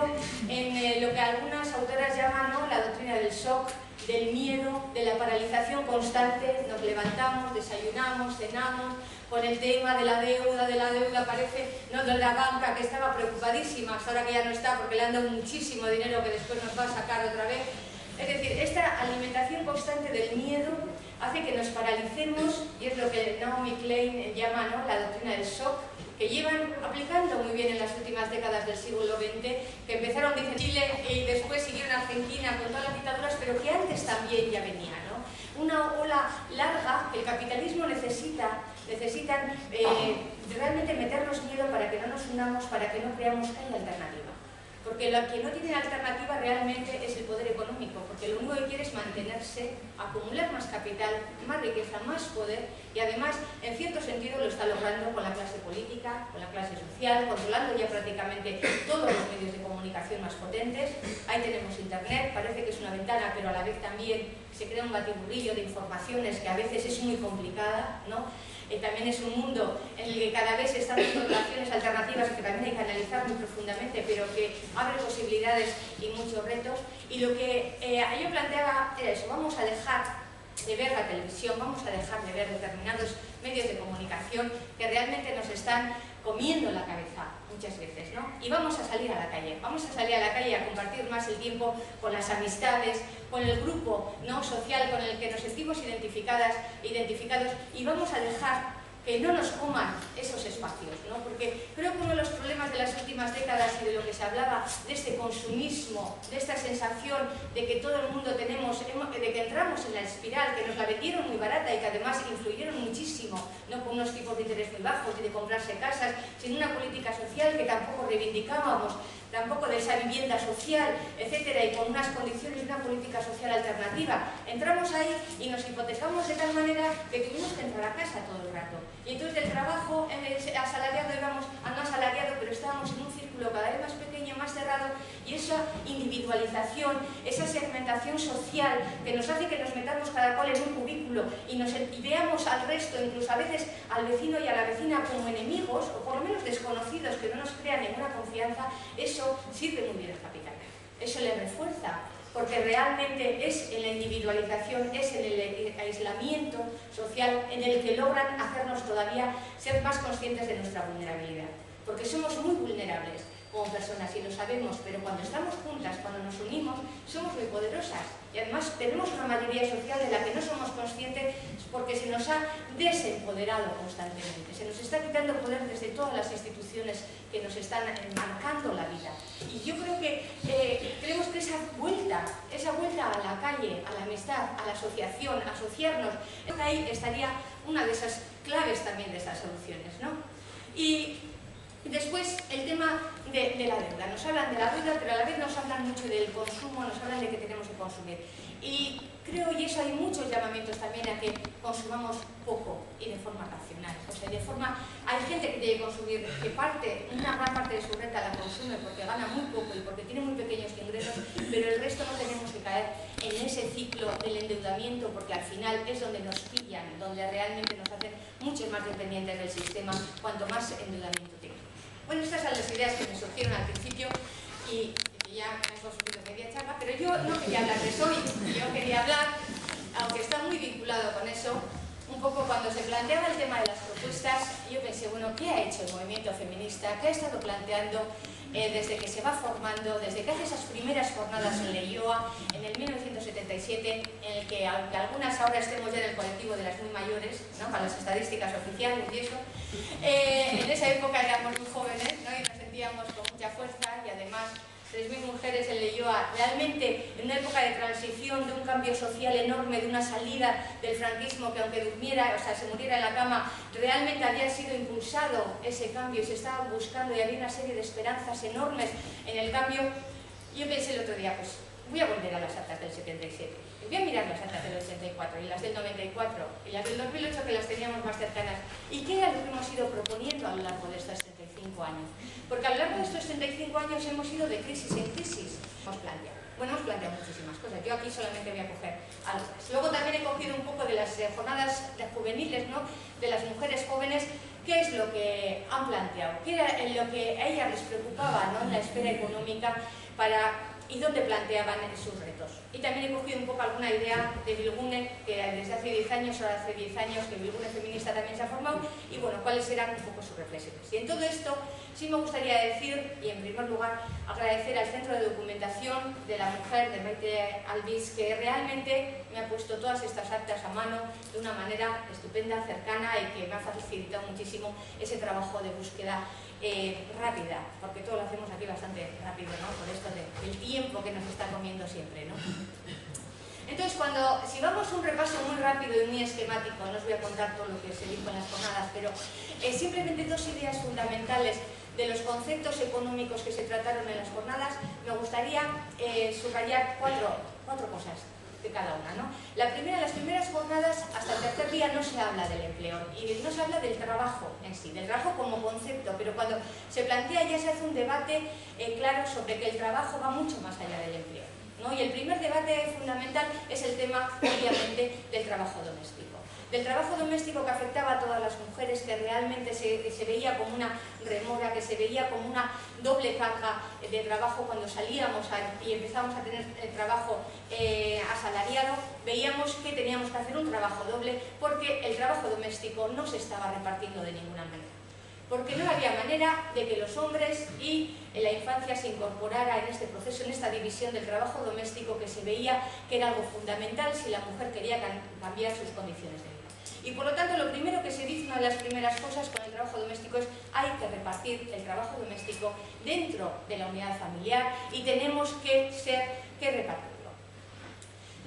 en lo que algunas autoras llaman, ¿no?, la doctrina del shock, del miedo, de la paralización constante. Nos levantamos, desayunamos, cenamos con el tema de la deuda, parece, no, de la banca que estaba preocupadísima, hasta ahora que ya no está porque le han dado muchísimo dinero que después nos va a sacar otra vez. Es decir, esta alimentación constante del miedo hace que nos paralicemos y es lo que Naomi Klein llama, ¿no?, la doctrina del shock, que llevan aplicando muy bien en las últimas décadas del siglo XX, que empezaron en Chile y después siguieron Argentina con todas las dictaduras, pero que antes también ya venía, ¿no? Una ola larga que el capitalismo necesitan realmente meternos miedo para que no nos unamos, para que no creamos que haya alternativa. Porque lo que no tiene alternativa realmente es el poder económico, porque lo único que quiere es mantenerse, acumular más capital, más riqueza, más poder, y además, en cierto sentido, lo está logrando con la clase política, con la clase social, controlando ya prácticamente todos los medios de comunicación más potentes. Ahí tenemos Internet, parece que es una ventana, pero a la vez también se crea un batiburrillo de informaciones que a veces es muy complicada, ¿no? También es un mundo en el que cada vez se están dando relaciones alternativas que también hay que analizar muy profundamente, pero que abre posibilidades y muchos retos. Y lo que yo planteaba era eso: vamos a dejar de ver la televisión, vamos a dejar de ver determinados medios de comunicación que realmente nos están comiendo la cabeza muchas veces, ¿no? Y vamos a salir a la calle a compartir más el tiempo con las amistades, con el grupo, ¿no?, social con el que nos sentimos identificados, y vamos a dejar que no nos coman esos espacios, ¿no? Porque creo que uno de los problemas de las últimas décadas y de lo que se hablaba, de este consumismo, de esta sensación de que todo el mundo tenemos, de que entramos en la espiral, que nos la vendieron muy barata y que además influyeron muchísimo, ¿no?, con unos tipos de interés muy bajos y de comprarse casas, sin una política social que tampoco reivindicábamos, tampoco de esa vivienda social, etcétera, y con unas condiciones de una política social alternativa. Entramos ahí y nos hipotecamos de tal manera que tuvimos que entrar a casa todo el rato. Y entonces del trabajo asalariado íbamos a no asalariado, pero estábamos en un círculo cada vez más pequeño, más cerrado, y esa individualización, esa segmentación social que nos hace que nos metamos cada cual en un cubículo y veamos al resto, incluso a veces al vecino y a la vecina, como enemigos, o por lo menos desconocidos, que no nos crean ninguna confianza. Eso sirve muy bien al capital, eso le refuerza, porque realmente es en la individualización, es en el aislamiento social en el que logran hacernos todavía ser más conscientes de nuestra vulnerabilidad, porque somos muy vulnerables. Como como personas y lo sabemos, pero cuando estamos juntas, cuando nos unimos, somos muy poderosas y además tenemos una mayoría social de la que no somos conscientes porque se nos ha desempoderado constantemente, se nos está quitando poder desde todas las instituciones que nos están marcando la vida. Y yo creo que creemos que esa vuelta a la calle, a la amistad, a la asociación, a asociarnos, ahí estaría una de esas claves también de esas soluciones, ¿no? Y después el tema de la deuda. Nos hablan de la deuda, pero a la vez nos hablan mucho del consumo, nos hablan de que tenemos que consumir. Y creo, y eso hay muchos llamamientos también a que consumamos poco y de forma racional. O sea, hay gente que tiene que consumir, que una gran parte de su renta la consume porque gana muy poco y porque tiene muy pequeños ingresos, pero el resto no tenemos que caer en ese ciclo del endeudamiento porque al final es donde nos pillan, donde realmente nos hacen mucho más dependientes del sistema, cuanto más endeudamiento tenemos. Bueno, estas son las ideas que me surgieron al principio y ya me he consumido media charla, pero yo no quería hablar de eso hoy. Yo quería hablar, aunque está muy vinculado con eso, un poco cuando se planteaba el tema de las propuestas, yo pensé, bueno, ¿qué ha hecho el movimiento feminista? ¿Qué ha estado planteando desde que se va formando, desde que hace esas primeras jornadas en Leioa, en el 1977, en el que, aunque algunas ahora estemos ya en el colectivo de las muy mayores, ¿no?, para las estadísticas oficiales y eso, en esa época éramos muy jóvenes, ¿no?, y nos sentíamos con mucha fuerza y además 3.000 mujeres en Leioa, realmente en una época de transición, de un cambio social enorme, de una salida del franquismo que aunque durmiera, o sea, se muriera en la cama, realmente había sido impulsado ese cambio y se estaba buscando y había una serie de esperanzas enormes en el cambio. Yo pensé el otro día, pues voy a volver a las actas del 77, y voy a mirar las actas del 84 y las del 94 y las del 2008 que las teníamos más cercanas y qué era lo que hemos ido proponiendo a lo largo de estos 75 años. Porque a lo largo de estos 75 años hemos ido de crisis en crisis. Hemos planteado muchísimas cosas. Yo aquí solamente voy a coger algunas. Luego también he cogido un poco de las jornadas juveniles, ¿no?, de las mujeres jóvenes, qué es lo que han planteado, qué era lo que a ellas les preocupaba, ¿no?, en la esfera económica y dónde planteaban sus retos. Y también he cogido un poco alguna idea de Bilgune, que desde hace 10 años, ahora hace 10 años que Bilgune feminista también se ha formado, y bueno, cuáles eran un poco sus reflexiones. Y en todo esto sí me gustaría decir, y en primer lugar agradecer al Centro de Documentación de la Mujer de Maite Albiz, que realmente me ha puesto todas estas actas a mano de una manera estupenda, cercana y que me ha facilitado muchísimo ese trabajo de búsqueda rápida, porque todo lo hacemos aquí bastante rápido, ¿no?, por esto del tiempo que nos está comiendo siempre, ¿no? Entonces, si vamos a un repaso muy rápido y muy esquemático, no os voy a contar todo lo que se dijo en las jornadas, pero simplemente dos ideas fundamentales de los conceptos económicos que se trataron en las jornadas, me gustaría subrayar cuatro cosas de cada una, ¿no? La primera, las primeras jornadas, hasta el tercer día no se habla del empleo y no se habla del trabajo en sí, del trabajo como concepto, pero cuando se plantea ya se hace un debate claro sobre que el trabajo va mucho más allá del empleo, ¿no? Y el primer debate fundamental es el tema, obviamente, del trabajo doméstico. Del trabajo doméstico que afectaba a todas las mujeres, que realmente se veía como una remora, que se veía como una doble carga de trabajo cuando salíamos y empezamos a tener el trabajo asalariado, veíamos que teníamos que hacer un trabajo doble porque el trabajo doméstico no se estaba repartiendo de ninguna manera. Porque no había manera de que los hombres y la infancia se incorporara en este proceso, en esta división del trabajo doméstico que se veía que era algo fundamental si la mujer quería cambiar sus condiciones de vida. Y por lo tanto, lo primero que se dice, una de las primeras cosas con el trabajo doméstico es hay que repartir el trabajo doméstico dentro de la unidad familiar y tenemos que repartirlo.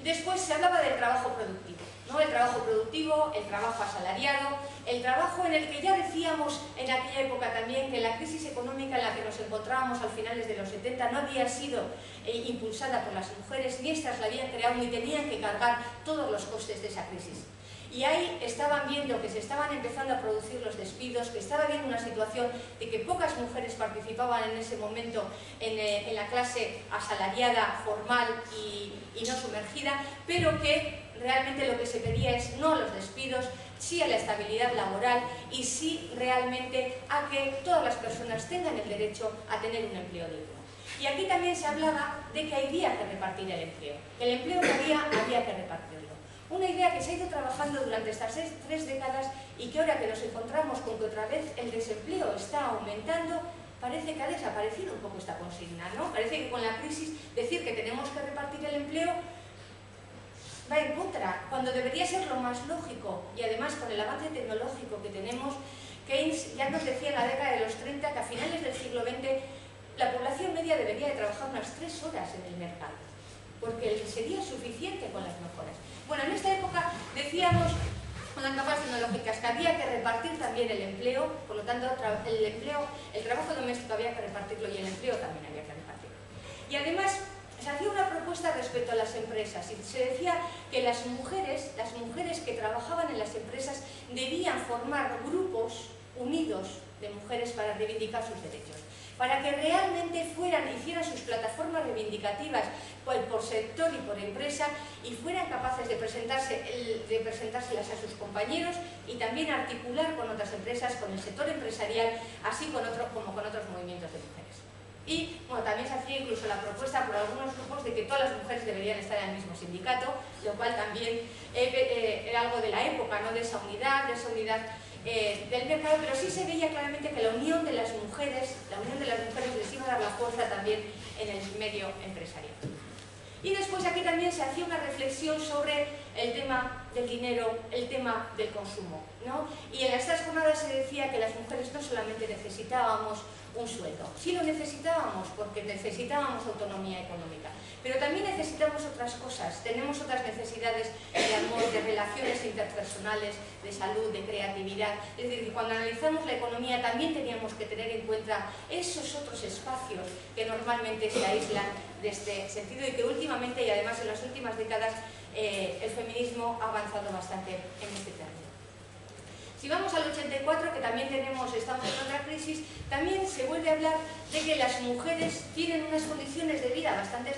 Después se hablaba del trabajo productivo, ¿no? El trabajo productivo, el trabajo asalariado, el trabajo en el que ya decíamos en aquella época también que la crisis económica en la que nos encontrábamos al finales de los 70 no había sido impulsada por las mujeres, ni estas la habían creado ni tenían que cargar todos los costes de esa crisis. Y ahí estaban viendo que se estaban empezando a producir los despidos, que estaba habiendo una situación de que pocas mujeres participaban en ese momento en la clase asalariada, formal y no sumergida, pero que realmente lo que se pedía es no a los despidos, sí a la estabilidad laboral y sí realmente a que todas las personas tengan el derecho a tener un empleo digno. Y aquí también se hablaba de que había que repartir el empleo. El empleo que había que repartirlo. Una idea que se ha ido trabajando durante estas 3 décadas y que ahora que nos encontramos con que otra vez el desempleo está aumentando, parece que ha desaparecido un poco esta consigna, ¿no? Parece que con la crisis decir que tenemos que repartir el empleo va en contra, cuando debería ser lo más lógico. Y además, con el avance tecnológico que tenemos, Keynes ya nos decía en la década de los 30 que a finales del siglo XX la población media debería de trabajar unas 3 horas en el mercado, porque sería suficiente con las mejoras. Bueno, en esta época decíamos, con las mejoras tecnológicas, que había que repartir también el empleo, por lo tanto el trabajo doméstico había que repartirlo y el empleo también había que repartirlo. Y además se hacía una propuesta respecto a las empresas y se decía que las mujeres que trabajaban en las empresas debían formar grupos unidos de mujeres para reivindicar sus derechos, para que realmente hicieran sus plataformas reivindicativas por sector y por empresa y fueran capaces de presentárselas a sus compañeros y también articular con otras empresas, con el sector empresarial, así como con otros movimientos de mujeres. Y bueno, también se hacía incluso la propuesta por algunos grupos de que todas las mujeres deberían estar en el mismo sindicato, lo cual también era algo de la época, ¿no? de esa unidad del mercado, pero sí se veía claramente que la unión de las mujeres les iba a dar la fuerza también en el medio empresarial. Y después aquí también se hacía una reflexión sobre el tema del dinero, el tema del consumo, ¿no? Y en estas jornadas se decía que las mujeres no solamente necesitábamos un sueldo, sí lo necesitábamos porque necesitábamos autonomía económica, pero también necesitamos otras cosas, tenemos otras necesidades de amor, de relaciones interpersonales, de salud, de creatividad. Es decir, cuando analizamos la economía también teníamos que tener en cuenta esos otros espacios que normalmente se aíslan de este sentido y que últimamente, y además en las últimas décadas, el feminismo ha avanzado bastante en este término. Si vamos al 84, que también estamos en otra crisis, también se vuelve a hablar de que las mujeres tienen unas condiciones de vida bastante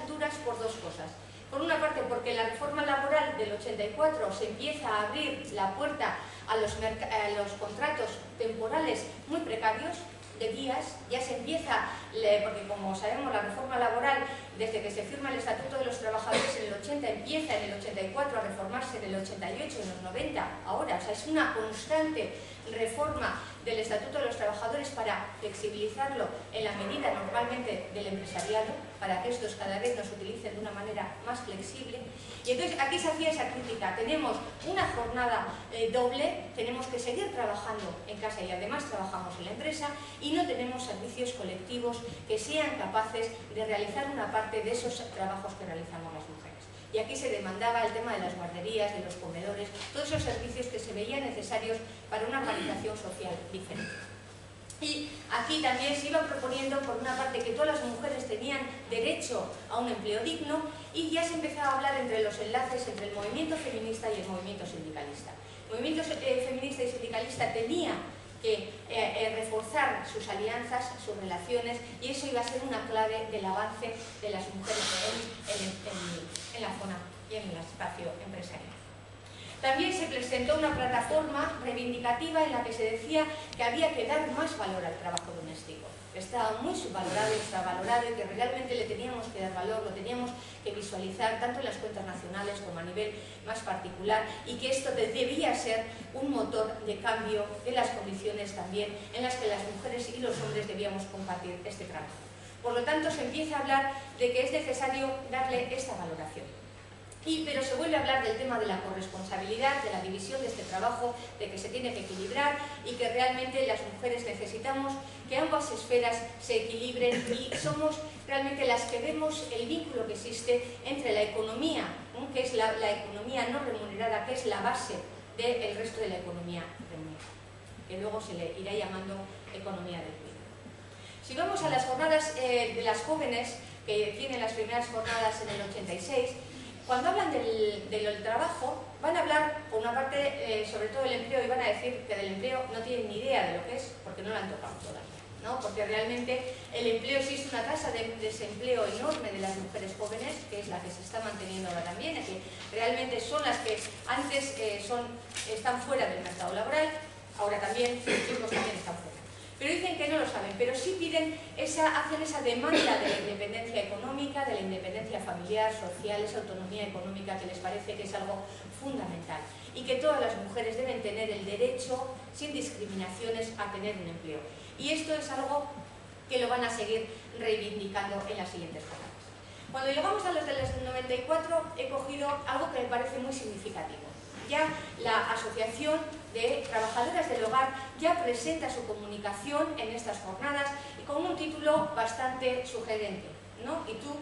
duras por dos cosas. Por una parte, porque la reforma laboral del 84 se empieza a abrir la puerta a los contratos temporales muy precarios, de días, ya se empieza, porque como sabemos la reforma laboral, desde que se firma el Estatuto de los Trabajadores en el 80, empieza en el 84 a reformarse en el 88, en los 90, ahora, o sea, es una constante reforma del Estatuto de los Trabajadores para flexibilizarlo en la medida normalmente del empresariado, para que estos cada vez nos utilicen de una manera más flexible. Y entonces aquí se hacía esa crítica, tenemos una jornada doble, tenemos que seguir trabajando en casa y además trabajamos en la empresa y no tenemos servicios colectivos que sean capaces de realizar una parte de esos trabajos que realizamos las mujeres. Y aquí se demandaba el tema de las guarderías, de los comedores, todos esos servicios que se veían necesarios para una organización social diferente. Y aquí también se iba proponiendo, por una parte, que todas las mujeres tenían derecho a un empleo digno y ya se empezaba a hablar entre los enlaces entre el movimiento feminista y el movimiento sindicalista. El movimiento feminista y sindicalista tenía que reforzar sus alianzas, sus relaciones, y eso iba a ser una clave del avance de las mujeres en la zona y en el espacio empresarial. También se presentó una plataforma reivindicativa en la que se decía que había que dar más valor al trabajo doméstico. Estaba muy subvalorado y infravalorado y que realmente le teníamos que dar valor, lo teníamos que visualizar tanto en las cuentas nacionales como a nivel más particular y que esto debía ser un motor de cambio de las condiciones también en las que las mujeres y los hombres debíamos compartir este trabajo. Por lo tanto, se empieza a hablar de que es necesario darle esta valoración. Pero se vuelve a hablar del tema de la corresponsabilidad, de la división de este trabajo, de que se tiene que equilibrar y que realmente las mujeres necesitamos que ambas esferas se equilibren y somos realmente las que vemos el vínculo que existe entre la economía, ¿no? Que es la economía no remunerada, que es la base del resto de la economía remunerada, que luego se le irá llamando economía del cuidado. Si vamos a las jornadas de las jóvenes, que tienen las primeras jornadas en el 86, cuando hablan del trabajo, van a hablar, por una parte, sobre todo del empleo, y van a decir que del empleo no tienen ni idea de lo que es, porque no lo han tocado todavía, ¿no? Porque realmente el empleo, existe una tasa de desempleo enorme de las mujeres jóvenes, que es la que se está manteniendo ahora también, que realmente son las que antes están fuera del mercado laboral, ahora también los chicos también están fuera. Pero dicen que no lo saben, pero sí hacen esa demanda de la independencia económica, de la independencia familiar, social, esa autonomía económica que les parece que es algo fundamental y que todas las mujeres deben tener el derecho, sin discriminaciones, a tener un empleo. Y esto es algo que lo van a seguir reivindicando en las siguientes jornadas. Cuando llegamos a los del 94 he cogido algo que me parece muy significativo. Ya la Asociación de Trabajadoras del Hogar ya presenta su comunicación en estas jornadas y con un título bastante sugerente, ¿no? ¿Y tú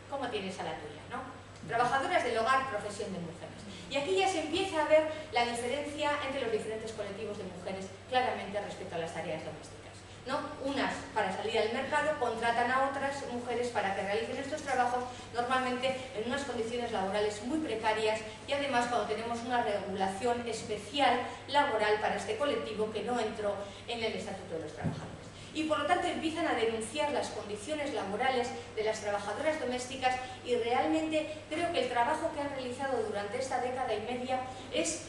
cómo tienes a la tuya, no? Trabajadoras del hogar, profesión de mujeres. Y aquí ya se empieza a ver la diferencia entre los diferentes colectivos de mujeres claramente respecto a las tareas domésticas, ¿no? Unas, para salir al mercado, contratan a otras mujeres para que realicen estos trabajos, normalmente en unas condiciones laborales muy precarias y además cuando tenemos una regulación especial laboral para este colectivo que no entró en el Estatuto de los Trabajadores. Y por lo tanto empiezan a denunciar las condiciones laborales de las trabajadoras domésticas y realmente creo que el trabajo que han realizado durante esta década y media es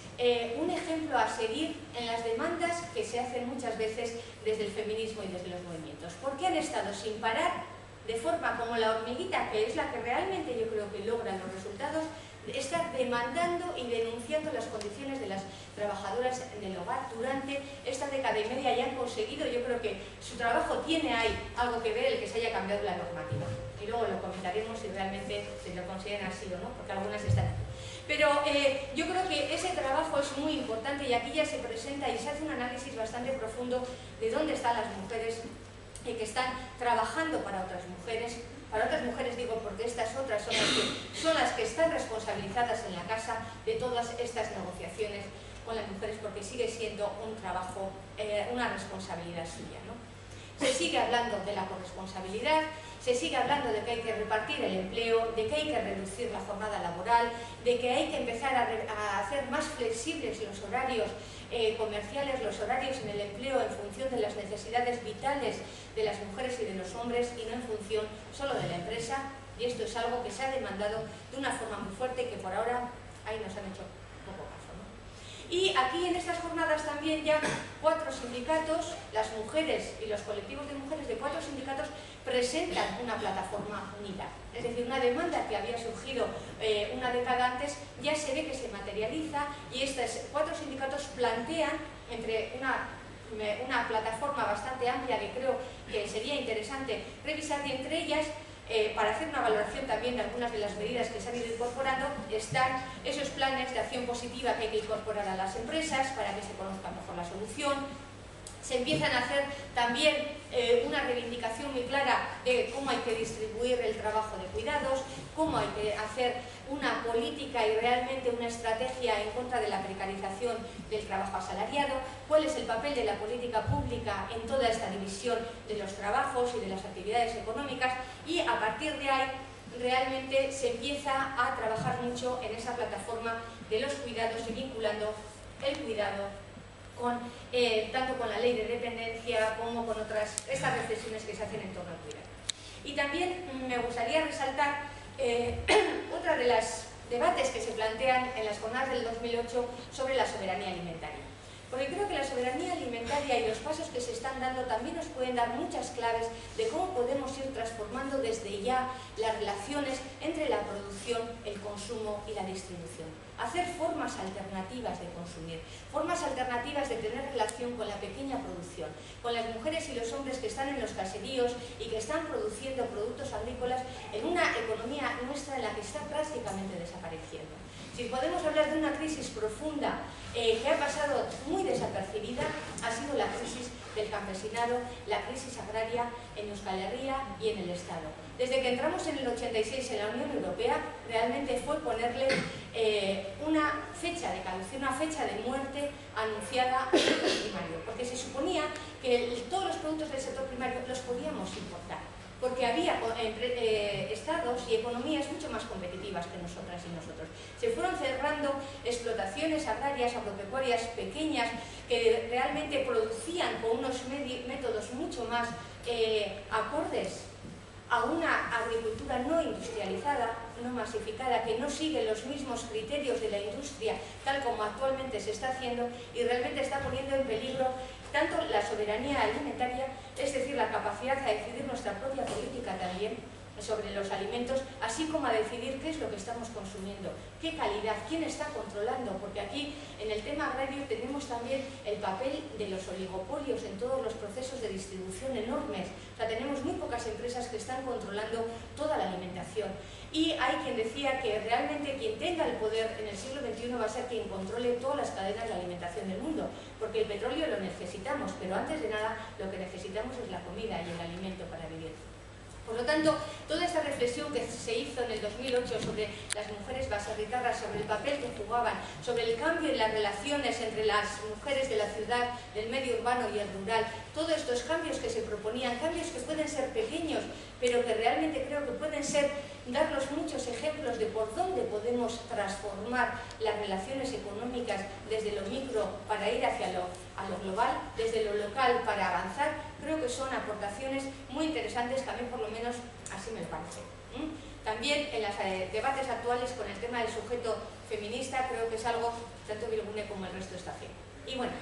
un ejemplo a seguir en las demandas que se hacen muchas veces desde el feminismo y desde los movimientos, porque han estado sin parar de forma como la hormiguita, que es la que realmente yo creo que logra los resultados, estar demandando y denunciando las condiciones de las trabajadoras del hogar durante esta década y media y han conseguido, yo creo que su trabajo tiene ahí algo que ver el que se haya cambiado la normativa y luego lo comentaremos si realmente se lo consideran así o no, porque algunas están aquí. Pero yo creo que ese trabajo es muy importante y aquí ya se presenta y se hace un análisis bastante profundo de dónde están las mujeres que están trabajando para otras mujeres digo porque estas otras son las que están responsabilizadas en la casa de todas estas negociaciones con las mujeres porque sigue siendo un trabajo, una responsabilidad suya, ¿no? Se sigue hablando de la corresponsabilidad, se sigue hablando de que hay que repartir el empleo, de que hay que reducir la jornada laboral, de que hay que empezar a hacer más flexibles los horarios comerciales, los horarios en el empleo en función de las necesidades vitales de las mujeres y de los hombres y no en función solo de la empresa, y esto es algo que se ha demandado de una forma muy fuerte y que por ahora ahí nos han hecho poco caso, ¿no? Y aquí en estas jornadas también ya 4 sindicatos, las mujeres y los colectivos de mujeres de 4 sindicatos presentan una plataforma unida. Es decir, una demanda que había surgido una década antes ya se ve que se materializa y estos 4 sindicatos plantean entre una plataforma bastante amplia que creo que sería interesante revisar y entre ellas para hacer una valoración también de algunas de las medidas que se han ido incorporando están esos planes de acción positiva que hay que incorporar a las empresas para que se conozca mejor la solución. Se empiezan a hacer también una reivindicación muy clara de cómo hay que distribuir el trabajo de cuidados, cómo hay que hacer una política y realmente una estrategia en contra de la precarización del trabajo asalariado, cuál es el papel de la política pública en toda esta división de los trabajos y de las actividades económicas y a partir de ahí realmente se empieza a trabajar mucho en esa plataforma de los cuidados y vinculando el cuidado tanto con la ley de dependencia como con estas reflexiones que se hacen en torno al cuidado. Y también me gustaría resaltar otra de los debates que se plantean en las jornadas del 2008 sobre la soberanía alimentaria. Porque creo que la soberanía alimentaria y los pasos que se están dando también nos pueden dar muchas claves de cómo podemos ir transformando desde ya las relaciones entre la producción, el consumo y la distribución. Hacer formas alternativas de consumir, formas alternativas de tener relación con la pequeña producción, con las mujeres y los hombres que están en los caseríos y que están produciendo productos agrícolas en una economía nuestra en la que está prácticamente desapareciendo. Si podemos hablar de una crisis profunda que ha pasado muy desapercibida, ha sido la crisis del campesinado, la crisis agraria en Euskal Herria y en el Estado. Desde que entramos en el 86 en la Unión Europea, realmente fue ponerle una fecha de caducidad, una fecha de muerte anunciada al sector primario, porque se suponía que todos los productos del sector primario los podíamos importar, porque había estados y economías mucho más competitivas que nosotras y nosotros. Se fueron cerrando explotaciones agrarias, agropecuarias pequeñas que realmente producían con unos métodos mucho más acordes a una agricultura no industrializada, no masificada, que no sigue los mismos criterios de la industria tal como actualmente se está haciendo y realmente está poniendo en peligro tanto la soberanía alimentaria, es decir, la capacidad de decidir nuestra propia política también sobre los alimentos, así como a decidir qué es lo que estamos consumiendo, qué calidad, quién está controlando, porque aquí en el tema agrario tenemos también el papel de los oligopolios en todos los procesos de distribución enormes. O sea, tenemos muy pocas empresas que están controlando toda la alimentación. Y hay quien decía que realmente quien tenga el poder en el siglo XXI va a ser quien controle todas las cadenas de alimentación del mundo, porque el petróleo lo necesitamos, pero antes de nada lo que necesitamos es la comida y el alimento para vivir. Por lo tanto, toda esta reflexión que se hizo en el 2008 sobre las mujeres baserritarras, sobre el papel que jugaban, sobre el cambio en las relaciones entre las mujeres de la ciudad, del medio urbano y el rural, todos estos cambios que se proponían, cambios que pueden ser pequeños, pero que realmente creo que pueden ser, darnos muchos ejemplos de por dónde podemos transformar las relaciones económicas desde lo micro para ir hacia lo global, desde lo local para avanzar, creo que son aportaciones muy interesantes que a mí por lo menos así me parece. También en los debates actuales con el tema del sujeto feminista creo que es algo que tanto Virgune como el resto está haciendo. Y bueno,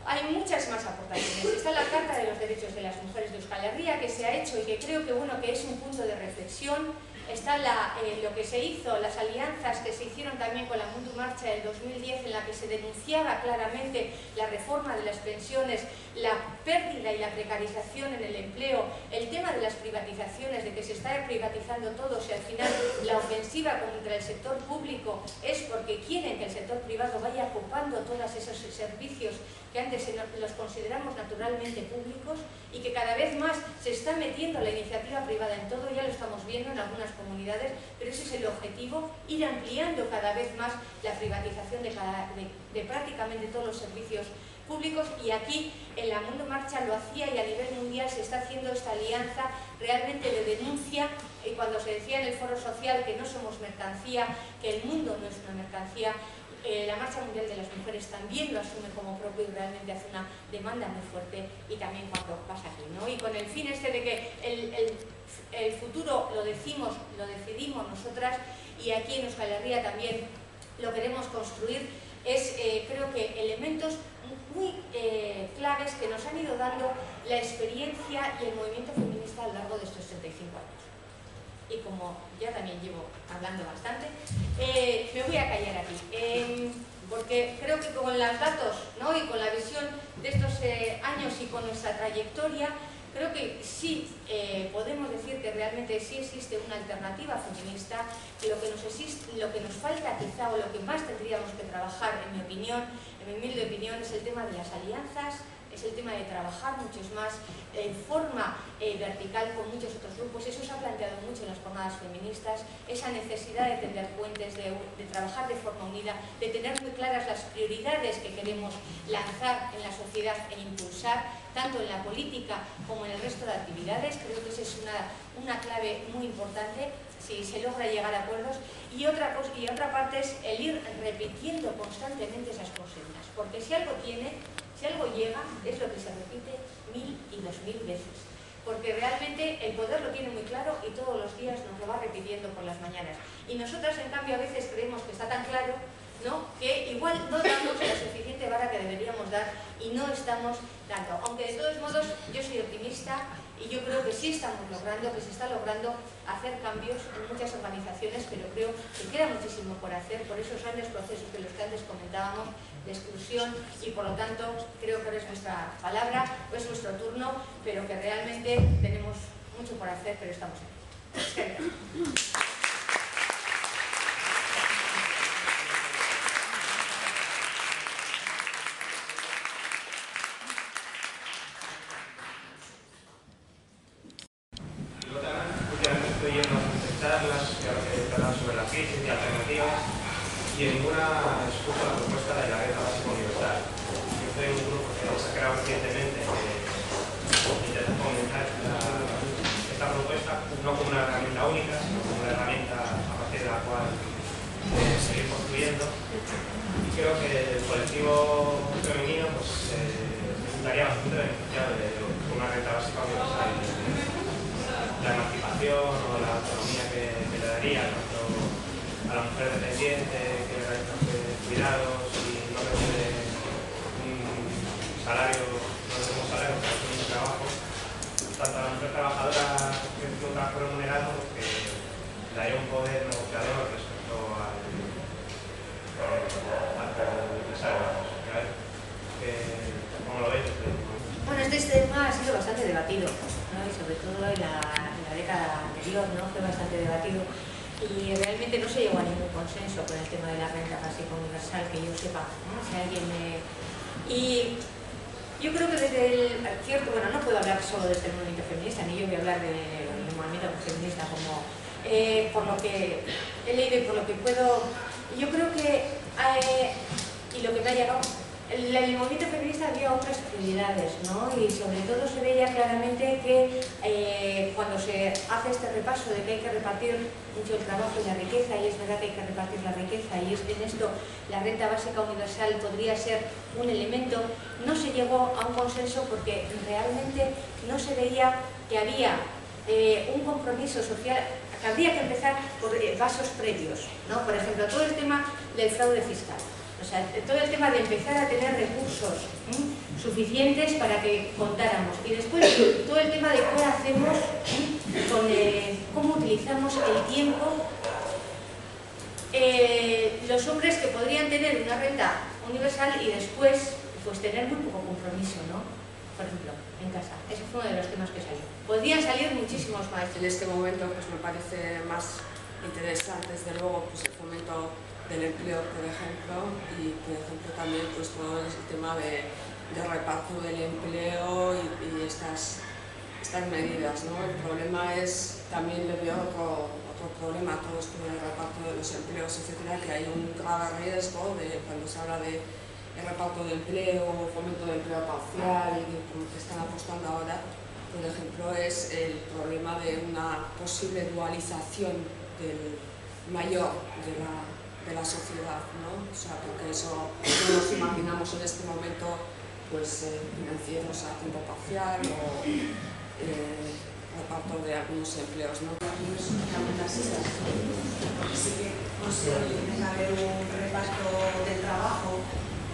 hay muchas más aportaciones. Está la Carta de los Derechos de las Mujeres de Euskal Herria que se ha hecho y que creo que, bueno, que es un punto de reflexión. Está lo que se hizo, las alianzas que se hicieron también con la Mundu Marcha del 2010, en la que se denunciaba claramente la reforma de las pensiones, la pérdida y la precarización en el empleo, el tema de las privatizaciones, de que se está privatizando todo, y al final la ofensiva contra el sector público es porque quieren que el sector privado vaya ocupando todos esos servicios que antes los consideramos naturalmente públicos y que cada vez más se está metiendo la iniciativa privada en todo, ya lo estamos viendo en algunas comunidades, pero ese es el objetivo, ir ampliando cada vez más la privatización de prácticamente todos los servicios públicos, y aquí en la Mundu Marcha lo hacía y a nivel mundial se está haciendo esta alianza realmente de denuncia, y cuando se decía en el foro social que no somos mercancía, que el mundo no es una mercancía, la Marcha Mundial de las Mujeres también lo asume como propio y realmente hace una demanda muy fuerte, y también cuando pasa aquí, ¿no? Y con el fin de que el futuro lo decidimos nosotras, y aquí en Euskal Herria también lo queremos construir, es creo que elementos muy claves que nos han ido dando la experiencia y el movimiento feminista a lo largo de estos 35 años. Y como ya también llevo hablando bastante, me voy a callar aquí, porque creo que con los datos, ¿no?, y con la visión de estos años y con nuestra trayectoria, creo que sí podemos decir que realmente sí existe una alternativa feminista, que lo que nos falta quizá, o lo que más tendríamos que trabajar, en mi opinión, en mi humilde opinión, es el tema de las alianzas, es el tema de trabajar muchos más en forma vertical con muchos otros grupos. Eso se ha planteado mucho en las jornadas feministas, esa necesidad de tender puentes, de trabajar de forma unida, de tener muy claras las prioridades que queremos lanzar en la sociedad e impulsar, tanto en la política como en el resto de actividades. Creo que esa es una clave muy importante si se logra llegar a acuerdos. Y otra parte es el ir repitiendo constantemente esas consignas, porque si algo llega, es lo que se repite 1000 y 2000 veces, porque realmente el poder lo tiene muy claro y todos los días nos lo va repitiendo por las mañanas. Y nosotras, en cambio, a veces creemos que está tan claro, ¿no?, que igual no damos la suficiente vara que deberíamos dar y no estamos dando. Aunque de todos modos yo soy optimista y yo creo que sí estamos logrando, que se está logrando hacer cambios en muchas organizaciones, pero creo que queda muchísimo por hacer por esos grandes procesos de los que antes comentábamos, de exclusión, y por lo tanto creo que ahora es nuestra palabra, es nuestro turno, pero que realmente tenemos mucho por hacer, pero estamos aquí. Estoy yendo a charlas que hablan sobre la crisis y alternativas, y en ninguna escucho la propuesta de la renta básica universal. Yo estoy en un grupo que se ha creado recientemente que intenta fomentar esta propuesta no como una herramienta única, sino como una herramienta a partir de la cual seguir construyendo. Y creo que el colectivo femenino pues, estaría bastante beneficiado de una renta básica universal. La emancipación o la autonomía que le daría tanto a la mujer dependiente que realiza cuidados y no recibe un salario, no recibe un salario, pero hace un trabajo, tanto a la mujer trabajadora que tiene un trabajo fue bastante debatido, ¿no? Y sobre todo en la década anterior, ¿no? Fue bastante debatido y realmente no se llegó a ningún consenso con el tema de la renta básica universal, que yo sepa, ¿no? Si alguien y yo creo que desde el cierto, bueno, no puedo hablar solo desde el movimiento feminista, ni yo voy a hablar del movimiento feminista como por lo que he leído y por lo que puedo, yo creo que y lo que me ha llegado, el movimiento feminista había otras prioridades, ¿no? Y sobre todo se veía claramente que cuando se hace este repaso de que hay que repartir mucho el trabajo y la riqueza, y es verdad que hay que repartir la riqueza, y es que en esto la renta básica universal podría ser un elemento, no se llegó a un consenso porque realmente no se veía que había un compromiso social, que habría que empezar por pasos previos, ¿no? Por ejemplo, todo el tema del fraude fiscal. O sea, todo el tema de empezar a tener recursos suficientes para que contáramos. Y después todo el tema de qué hacemos con cómo utilizamos el tiempo. Los hombres que podrían tener una renta universal y después pues tener muy poco compromiso, ¿no? Por ejemplo, en casa. Ese fue uno de los temas que salió. Podrían salir muchísimos más. En este momento pues me parece más interesante, desde luego, pues el fomento del empleo, por ejemplo, y por ejemplo también pues todo el tema de reparto del empleo y estas medidas, ¿no? El problema es, también le veo otro problema a todo esto del reparto de los empleos, etcétera, que hay un grave riesgo de cuando se habla de el reparto de empleo, fomento del empleo parcial y de cómo se están apostando ahora, por ejemplo, es el problema de una posible dualización del mayor de la sociedad, ¿no? O sea, porque eso no nos imaginamos en este momento pues financieros a tiempo parcial o reparto de algunos empleos, ¿no? No son clasistas, porque sí que considero que tiene que haber un reparto del trabajo,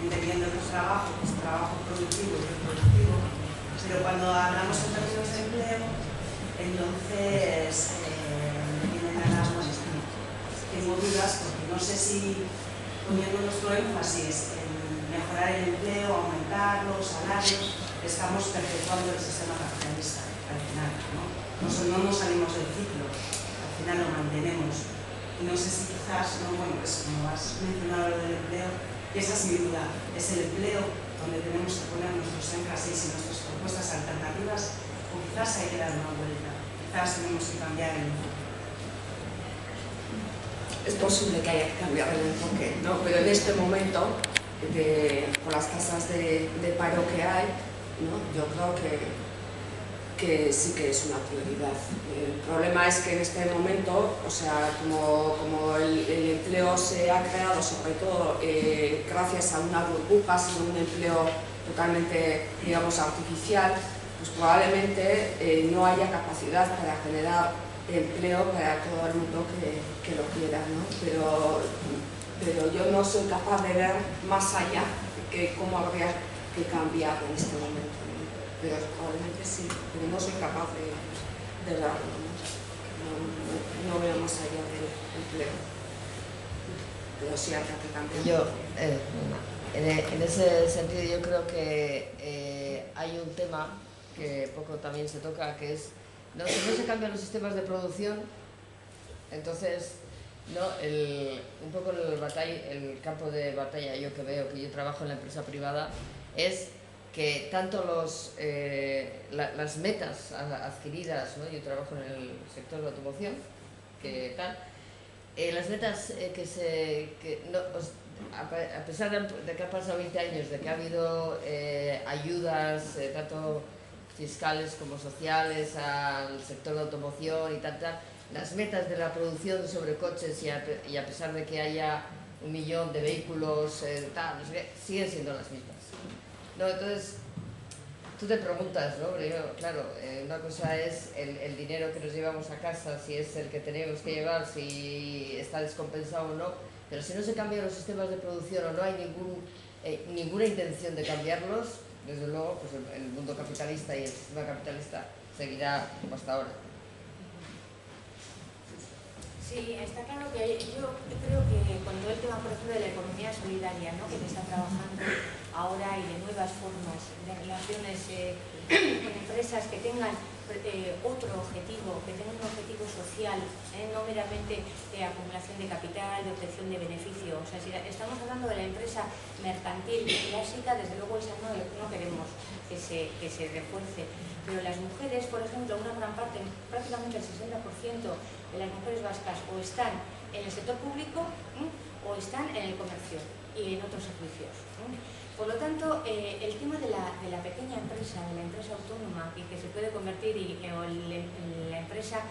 entendiendo los trabajos, trabajo productivo y reproductivo, pero cuando hablamos en términos de empleo, entonces vienen a las más tengo dudas porque no sé si poniendo nuestro énfasis en mejorar el empleo, aumentar los salarios, estamos perpetuando el sistema capitalista al final, ¿no? No nos salimos del ciclo, al final lo mantenemos. Y no sé si quizás, no, bueno, pues como has mencionado lo del empleo, y esa es mi duda, es el empleo donde tenemos que poner nuestros énfasis y nuestras propuestas alternativas, o quizás hay que dar una vuelta, quizás tenemos que cambiar el enfoque. Es posible que haya que cambiar el enfoque, ¿no? Pero en este momento, con las tasas de paro que hay, ¿no? Yo creo que sí que es una prioridad. El problema es que en este momento, o sea, como el empleo se ha creado sobre todo gracias a una burbuja, sino un empleo totalmente, digamos, artificial, pues probablemente no haya capacidad para generar empleo para todo el mundo que lo quiera, ¿no? Pero yo no soy capaz de ver más allá que cómo habría que cambiar en este momento, ¿no? Pero probablemente sí, pero no soy capaz de verlo, no veo más allá del empleo, pero sí habrá que cambiar. Yo, en ese sentido, yo creo que hay un tema que poco también se toca, que es si no se cambian los sistemas de producción, entonces un poco el campo de batalla yo que veo, que yo trabajo en la empresa privada, es que tanto las metas adquiridas, ¿no? Yo trabajo en el sector de automoción, que tal, las metas a pesar de que han pasado 20 años, de que ha habido ayudas tanto fiscales como sociales al sector de automoción y tal, las metas de la producción sobre coches y a pesar de que haya 1 millón de vehículos, siguen siendo las mismas, ¿no? Entonces, tú te preguntas, ¿no? Pero claro, una cosa es el dinero que nos llevamos a casa, si es el que tenemos que llevar, si está descompensado o no, pero si no se cambian los sistemas de producción o no hay ninguna intención de cambiarlos, desde luego pues el mundo capitalista y el sistema capitalista seguirá como hasta ahora. Sí, está claro que yo creo que con todo el tema, por ejemplo, de la economía solidaria, ¿no?, que se está trabajando ahora y de nuevas formas de relaciones con empresas que tengan otro objetivo, que tengan un objetivo social, no meramente de acumulación de capital, de obtención de beneficio. O sea, si estamos hablando de la empresa mercantil clásica, desde luego esa no queremos que se refuerce. Pero las mujeres, por ejemplo, una gran parte, prácticamente el 60% de las mujeres vascas o están en el sector público o están en el comercio y en otros servicios. Por lo tanto, el tema de la pequeña empresa, de la empresa autónoma, que se puede convertir en la empresa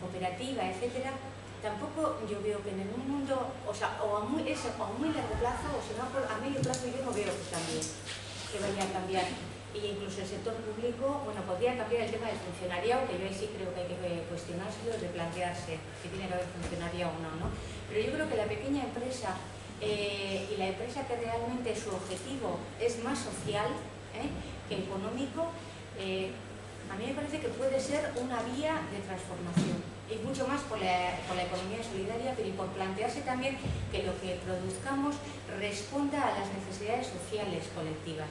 cooperativa, etcétera, tampoco yo veo que en un mundo, o sea, o a muy largo plazo, o si no a medio plazo, yo no veo que también que vaya a cambiar. Y incluso el sector público, bueno, podría cambiar el tema del funcionariado, que yo ahí sí creo que hay que cuestionárselo, de plantearse que tiene que haber funcionariado o no, ¿no? Pero yo creo que la pequeña empresa y la empresa que realmente su objetivo es más social que económico, a mí me parece que puede ser una vía de transformación. Y mucho más por la economía solidaria, pero y por plantearse también que lo que produzcamos responda a las necesidades sociales colectivas.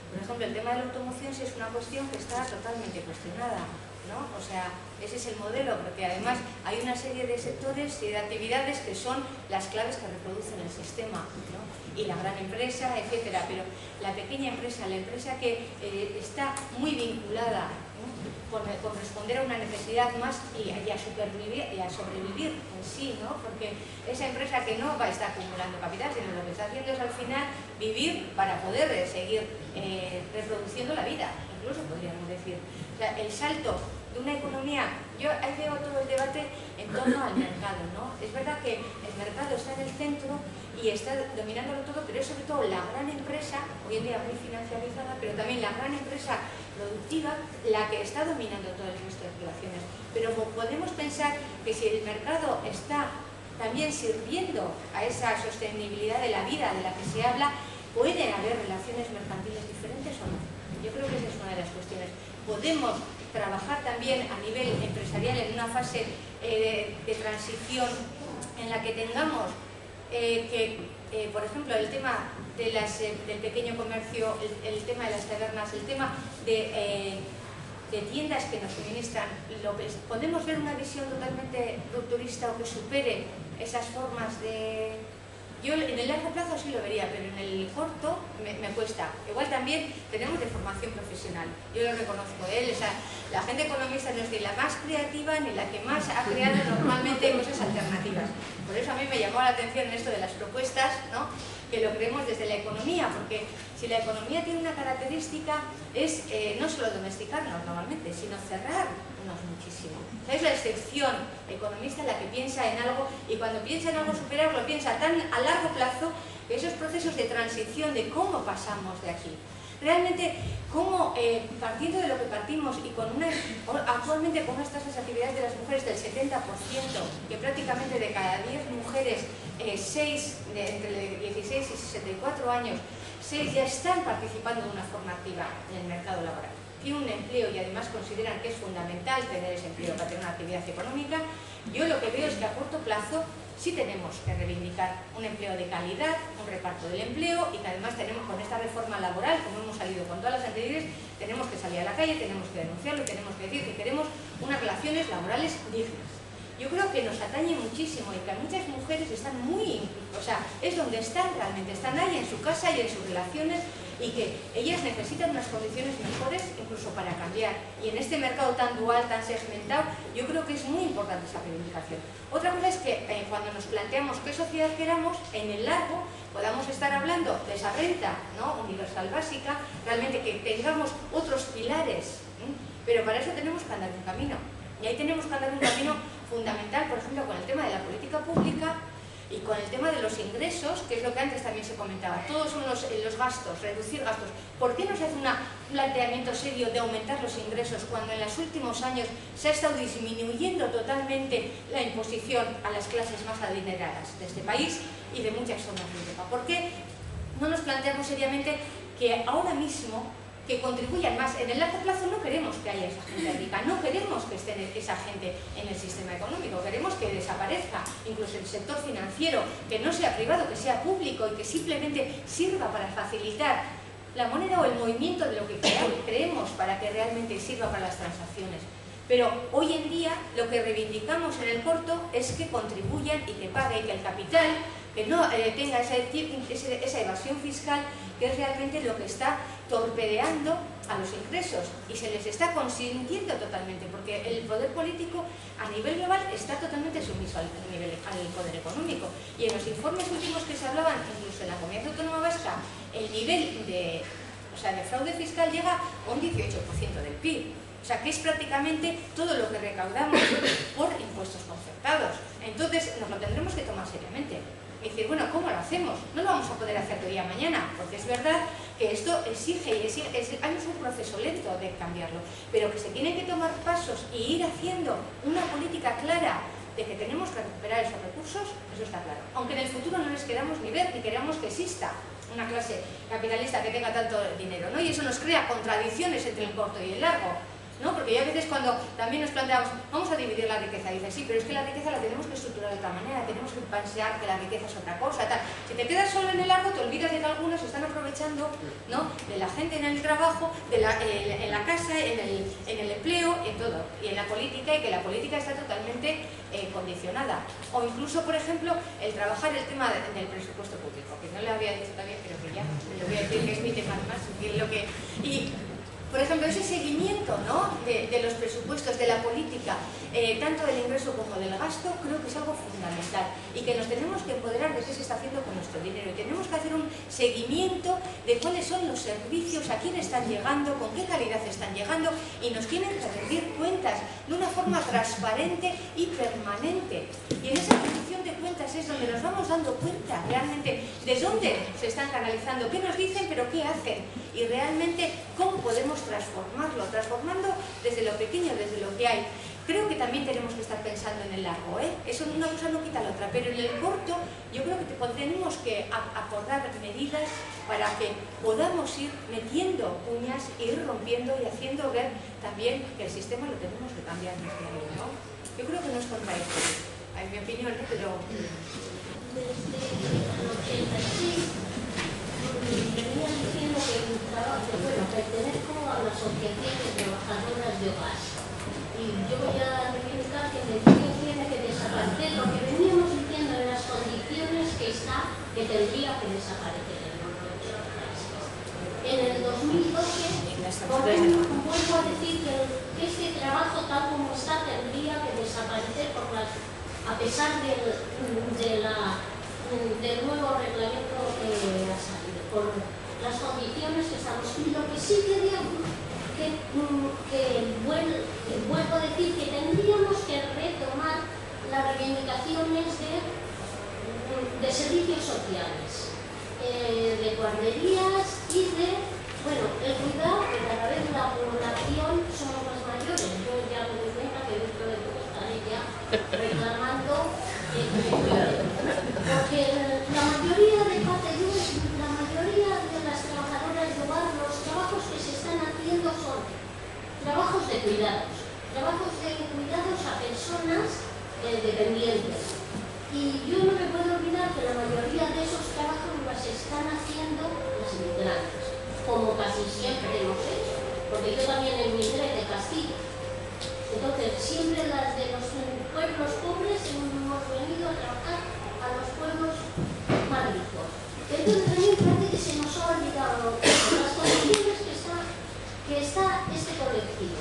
Por ejemplo, el tema de la automoción sí es una cuestión que está totalmente cuestionada, ¿no? O sea, ese es el modelo, porque además hay una serie de sectores y de actividades que son las claves que reproducen el sistema, ¿no? Y la gran empresa, etcétera. Pero la pequeña empresa, la empresa que está muy vinculada, ¿no?, con responder a una necesidad más y a sobrevivir en sí, ¿no? Porque esa empresa que no va a estar acumulando capital, sino lo que está haciendo es al final vivir para poder seguir reproduciendo la vida, incluso podríamos decir. O sea, el salto de una economía, yo ahí veo todo el debate en torno al mercado, ¿no? Es verdad que el mercado está en el centro y está dominándolo todo, pero es sobre todo la gran empresa, hoy en día muy financiarizada, pero también la gran empresa productiva, la que está dominando todo el resto de relaciones. Pero podemos pensar que si el mercado está también sirviendo a esa sostenibilidad de la vida de la que se habla, ¿pueden haber relaciones mercantiles diferentes o no? Yo creo que esa es una de las cuestiones. Podemos trabajar también a nivel empresarial en una fase de transición en la que tengamos por ejemplo, el tema del pequeño comercio, el tema de las tabernas, el tema de tiendas que nos suministran, podemos ver una visión totalmente rupturista o que supere esas formas de... Yo en el largo plazo sí lo vería, pero en el corto me cuesta. Igual también tenemos de formación profesional, yo lo reconozco, la gente economista no es ni la más creativa ni la que más ha creado normalmente cosas alternativas. Por eso a mí me llamó la atención esto de las propuestas, ¿no?, que lo creemos desde la economía, porque si la economía tiene una característica es no solo domesticarnos normalmente, sino cerrarnos muchísimo. Es la excepción economista la que piensa en algo, y cuando piensa en algo superior lo piensa tan a largo plazo que esos procesos de transición, de cómo pasamos de aquí, realmente cómo partiendo de lo que partimos y actualmente con unas tasas de actividad de las mujeres del 70%, que prácticamente de cada 10 mujeres, 6 entre 16 y 64 años, 6 ya están participando de una forma activa en el mercado laboral. Tienen un empleo y además consideran que es fundamental tener ese empleo para tener una actividad económica. Yo lo que veo es que a corto plazo sí tenemos que reivindicar un empleo de calidad, un reparto del empleo, y que además tenemos con esta reforma laboral, como hemos salido con todas las anteriores, tenemos que salir a la calle, tenemos que denunciarlo, tenemos que decir que queremos unas relaciones laborales dignas. Yo creo que nos atañe muchísimo y que muchas mujeres están es donde están realmente, están ahí en su casa y en sus relaciones, y que ellas necesitan unas condiciones mejores incluso para cambiar. Y en este mercado tan dual, tan segmentado, yo creo que es muy importante esa reivindicación. Otra cosa es que cuando nos planteamos qué sociedad queramos, en el largo podamos estar hablando de esa renta, ¿no?, universal básica, realmente que tengamos otros pilares, pero para eso tenemos que andar un camino. Y ahí tenemos que andar un camino fundamental, por ejemplo, con el tema de la política pública y con el tema de los ingresos, que es lo que antes también se comentaba. Todos son los gastos, reducir gastos. ¿Por qué no se hace un planteamiento serio de aumentar los ingresos cuando en los últimos años se ha estado disminuyendo totalmente la imposición a las clases más adineradas de este país y de muchas zonas de Europa? ¿Por qué no nos planteamos seriamente que ahora mismo que contribuyan más? En el largo plazo no queremos que haya esa gente rica, no queremos que estén meter esa gente en el sistema económico, queremos que desaparezca incluso el sector financiero, que no sea privado, que sea público y que simplemente sirva para facilitar la moneda o el movimiento de lo que creemos para que realmente sirva para las transacciones. Pero hoy en día lo que reivindicamos en el corto es que contribuyan y que pague, y que el capital que no tenga esa evasión fiscal, que es realmente lo que está torpedeando a los ingresos y se les está consintiendo totalmente, porque el poder político a nivel global está totalmente sumiso al poder económico. Y en los informes últimos que se hablaban, incluso en la Comunidad Autónoma Vasca, el nivel de fraude fiscal llega a un 18% del PIB. O sea, que es prácticamente todo lo que recaudamos por impuestos concertados. Entonces, nos lo tendremos que tomar seriamente. Y decir, bueno, ¿cómo lo hacemos? No lo vamos a poder hacer de día a mañana, porque es verdad que esto exige y hay un proceso lento de cambiarlo, pero que se tienen que tomar pasos y ir haciendo una política clara de que tenemos que recuperar esos recursos, eso está claro. Aunque en el futuro no les queramos ni ver, ni queramos que exista una clase capitalista que tenga tanto dinero, ¿no? Y eso nos crea contradicciones entre el corto y el largo, ¿no? Porque ya a veces cuando también nos planteamos, vamos a dividir la riqueza, dices, sí, pero es que la riqueza la tenemos que estructurar de otra manera, tenemos que pensar que la riqueza es otra cosa, tal. Si te quedas solo en el largo, te olvidas de que algunos se están aprovechando, ¿no?, de la gente en el trabajo, en la casa, en el empleo, en todo, y en la política, y que la política está totalmente condicionada. O incluso, por ejemplo, el trabajar el tema del presupuesto público, que no le había dicho todavía, pero que ya le voy a decir que es mi tema más, por ejemplo, ese seguimiento, ¿no?, de los presupuestos, de la política, tanto del ingreso como del gasto, creo que es algo fundamental y que nos tenemos que empoderar de qué se está haciendo con nuestro dinero. Y tenemos que hacer un seguimiento de cuáles son los servicios, a quién están llegando, con qué calidad están llegando, y nos tienen que rendir cuentas de una forma transparente y permanente. Y en esa rendición de cuentas es donde nos vamos dando cuenta realmente de dónde se están canalizando, qué nos dicen, pero qué hacen, y realmente cómo podemos transformando desde lo pequeño, desde lo que hay. Creo que también tenemos que estar pensando en el largo, ¿eh? Eso una cosa no quita la otra, pero en el corto yo creo que tenemos que acordar medidas para que podamos ir metiendo uñas e ir rompiendo y haciendo ver también que el sistema lo tenemos que cambiar, ¿no? Yo creo que no es contradictorio, en mi opinión, ¿eh? Pero... Desde el 86 venía diciendo que el trabajo, bueno, pertenezco a la Asociación de Trabajadoras de Hogar. Y yo voy a reivindicar que el empleo tiene que desaparecer, lo que veníamos diciendo en las condiciones que tendría que desaparecer en los nuestros países. En el 2012, vuelvo a decir que este trabajo tal como está tendría que desaparecer a pesar del nuevo reglamento que ha salido, por las condiciones que estamos. Y lo que sí queríamos, vuelvo a decir que tendríamos que retomar las reivindicaciones de servicios sociales, de guarderías y de, bueno, el cuidado que cada vez la población somos más mayores. Yo ya me doy cuenta que dentro de poco estaré ya reclamando porque la mayoría de las trabajadoras de hogar, los trabajos que se están haciendo son trabajos de cuidados a personas dependientes. Y yo no me puedo olvidar que la mayoría de esos trabajos los están haciendo las inmigrantes, como casi siempre hemos hecho, porque yo también emigré de Castilla. Entonces, siempre las de los pueblos pobres hemos venido a trabajar a los pueblos más ricos. Entonces, también parece que se nos ha olvidado las condiciones que está este colectivo,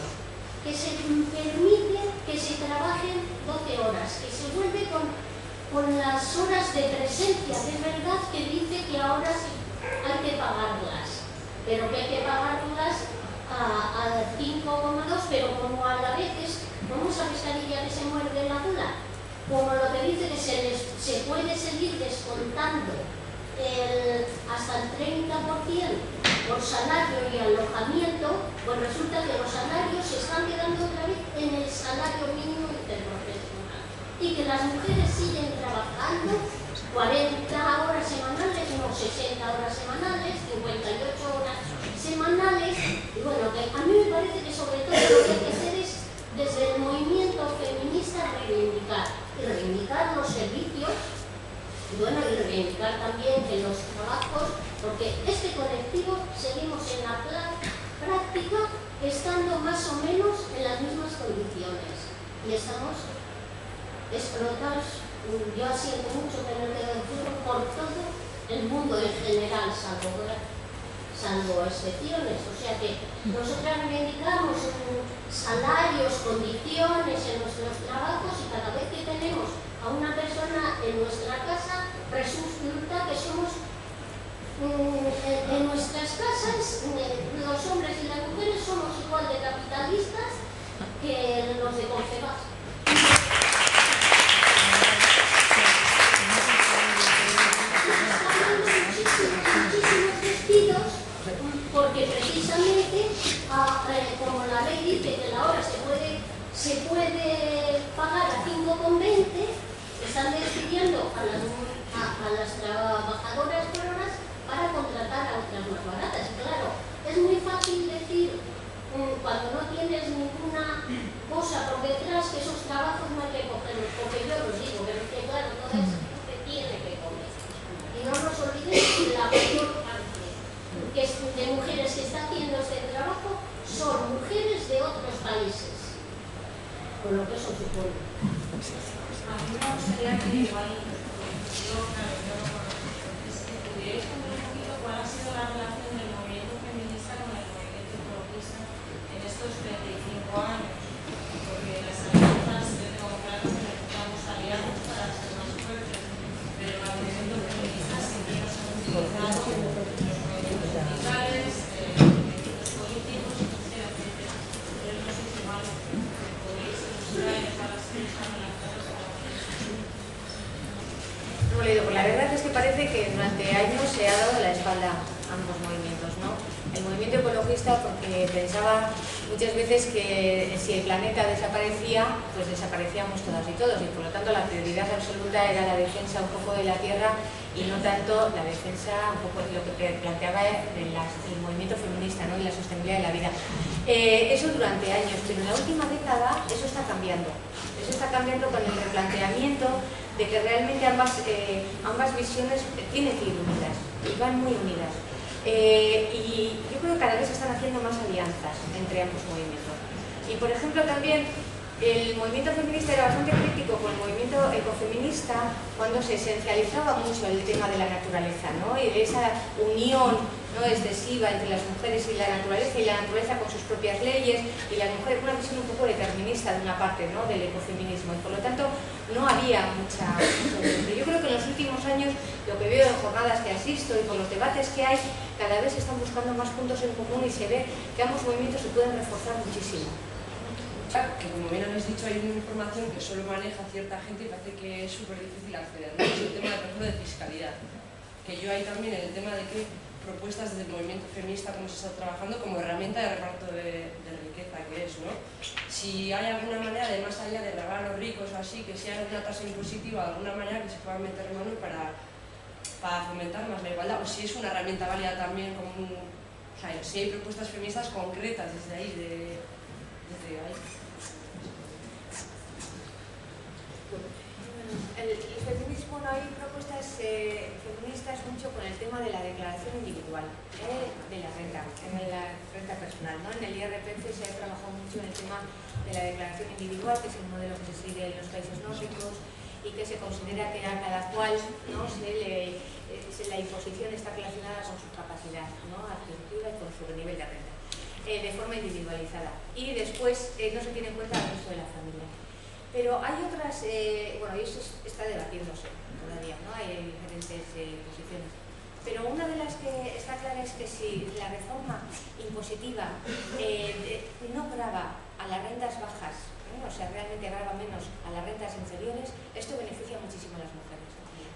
que se permite que se trabajen 12 horas, que se vuelve con las horas de presencia. De verdad que dice que ahora hay que pagarlas, pero que hay que pagarlas a 5,2, pero como a la vez es como esa pescadilla que se muerde la cola, como lo que dice que se puede seguir descontando hasta el 30% por salario y alojamiento, pues resulta que los salarios se están quedando otra vez en el salario mínimo interprofesional y que las mujeres siguen trabajando 40 horas semanales, no 60 horas semanales, 58 horas semanales. Y bueno, que a mí me parece que sobre todo lo que hay que hacer es desde el movimiento reivindicar los servicios, y bueno, y reivindicar también en los trabajos, porque este colectivo seguimos en la práctica estando más o menos en las mismas condiciones y estamos explotados, yo siento mucho tener que decirlo, por todo el mundo en general, salvo excepciones. O sea que nosotras reivindicamos salarios, condiciones en nuestros trabajos, y cada vez que tenemos a una persona en nuestra casa resulta que somos en nuestras casas los hombres y las mujeres somos igual de capitalistas que los de Confebask. Muchísimos despidos, porque precisamente como la ley dice que la hora se puede pagar a 5,20, están despidiendo a las trabajadoras por horas para contratar a otras más baratas. Claro, es muy fácil decir cuando no tienes ninguna cosa por detrás que esos trabajos no hay que cogerlos, porque yo los digo, que claro, toda esa gente tiene que comer. Y no nos olvidemos que la mayor parte de mujeres que está haciendo este trabajo son mujeres de otros países, con lo que eso supone. A mí me gustaría que igual pudierais contar un poquito cuál ha sido la relación del movimiento feminista con el movimiento ecologista en estos 35 años, porque las alianzas, yo tengo claro que necesitamos alianzas para ser más fuertes, pero el movimiento feminista siempre nos ha utilizado los movimientos sindicales, movimientos políticos, etcétera, etcétera. Pero no sé si igual podéis ilustrar en cuáles son las relaciones con la Pues la verdad es que parece que durante años se ha dado la espalda a ambos movimientos, ¿no? El movimiento ecologista porque pensaba muchas veces que si el planeta desaparecía, pues desaparecíamos todas y todos, y por lo tanto la prioridad absoluta era la defensa un poco de la tierra y no tanto la defensa un poco de lo que planteaba el movimiento feminista, ¿no? Y la sostenibilidad de la vida. Eso durante años, pero en la última década eso está cambiando. Eso está cambiando con el replanteamiento de que realmente ambas visiones tienen que ir unidas, y van muy unidas. Y yo creo que cada vez se están haciendo más alianzas entre ambos movimientos. Y por ejemplo también el movimiento feminista era bastante crítico con el movimiento ecofeminista cuando se esencializaba mucho el tema de la naturaleza, ¿no? Y de esa unión, ¿no?, excesiva entre las mujeres y la naturaleza con sus propias leyes, y la mujer con una visión un poco determinista de una parte, ¿no?, del ecofeminismo, y por lo tanto no había mucha. Yo creo que en los últimos años lo que veo en jornadas que asisto y con los debates que hay, cada vez se están buscando más puntos en común y se ve que ambos movimientos se pueden reforzar muchísimo. Que como bien habéis dicho, hay una información que solo maneja cierta gente y parece que es súper difícil acceder, ¿no? Es el tema, por ejemplo, de fiscalidad, que yo ahí también en el tema de que propuestas desde el movimiento feminista como se está trabajando como herramienta de reparto de riqueza que es, ¿no? Si hay alguna manera de, más allá de grabar a los ricos o así, que sea una tasa impositiva, alguna manera que se pueda meter mano para fomentar más la igualdad, o si es una herramienta válida también como o sea, si hay propuestas feministas concretas desde ahí, desde ahí. El feminismo, no hay propuestas feministas mucho con el tema de la declaración individual de la renta, en la renta personal, ¿no? En el IRPF se ha trabajado mucho en el tema de la declaración individual, que es el modelo que se sigue en los países nórdicos y que se considera que a cada cual, ¿no?, la imposición está relacionada con su capacidad, ¿no?, adquisitiva y con su nivel de renta, de forma individualizada. Y después no se tiene en cuenta el resto de la familia. Pero hay otras, bueno, y eso está debatiéndose todavía, ¿no? Hay diferentes posiciones. Pero una de las que está clara es que si la reforma impositiva no grava a las rentas bajas, o sea, realmente grava menos a las rentas inferiores, esto beneficia muchísimo a las mujeres.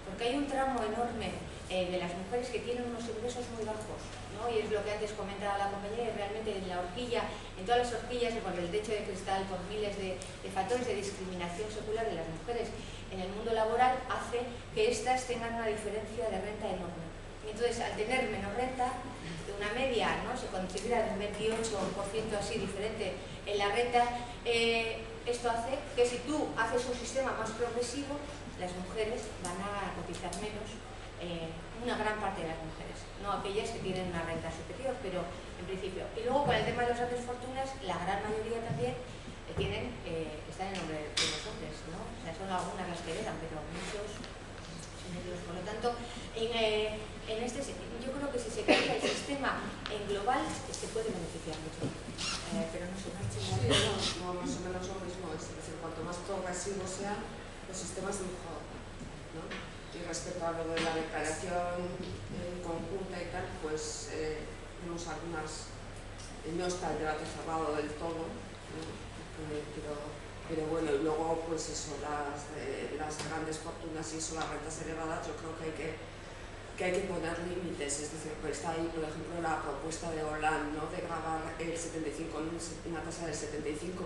Porque hay un tramo enorme de las mujeres que tienen unos ingresos muy bajos, ¿no? Y es lo que antes comentaba la compañera, y realmente en la horquilla, en todas las horquillas, por el techo de cristal, por miles de factores de discriminación secular de las mujeres en el mundo laboral, hace que éstas tengan una diferencia de renta enorme. Y entonces, al tener menos renta, de una media, ¿no?, se considera de un 28% así diferente en la renta, esto hace que si tú haces un sistema más progresivo, las mujeres van a cotizar menos, una gran parte de las mujeres, no aquellas que tienen una renta superior, pero en principio. Y luego con el tema de las grandes fortunas, la gran mayoría también están en nombre de los hombres, ¿no? O sea, son algunas las que heredan, pero muchos son ellos. Por lo tanto, yo creo que si se cambia el sistema en global, se puede beneficiar mucho. Pero no se marcha. Sí, no, más o menos lo mismo. Es decir, cuanto más progresivos sean los sistemas, mejor, ¿no? Y respecto a lo de la declaración conjunta y tal, pues tenemos algunas. No está el debate cerrado del todo, ¿no? Pero bueno, y luego pues eso, las grandes fortunas y eso, las rentas elevadas, yo creo que hay que poner límites. Es decir, pues está ahí, por ejemplo, la propuesta de Hollande, ¿no?, de grabar una tasa del 75%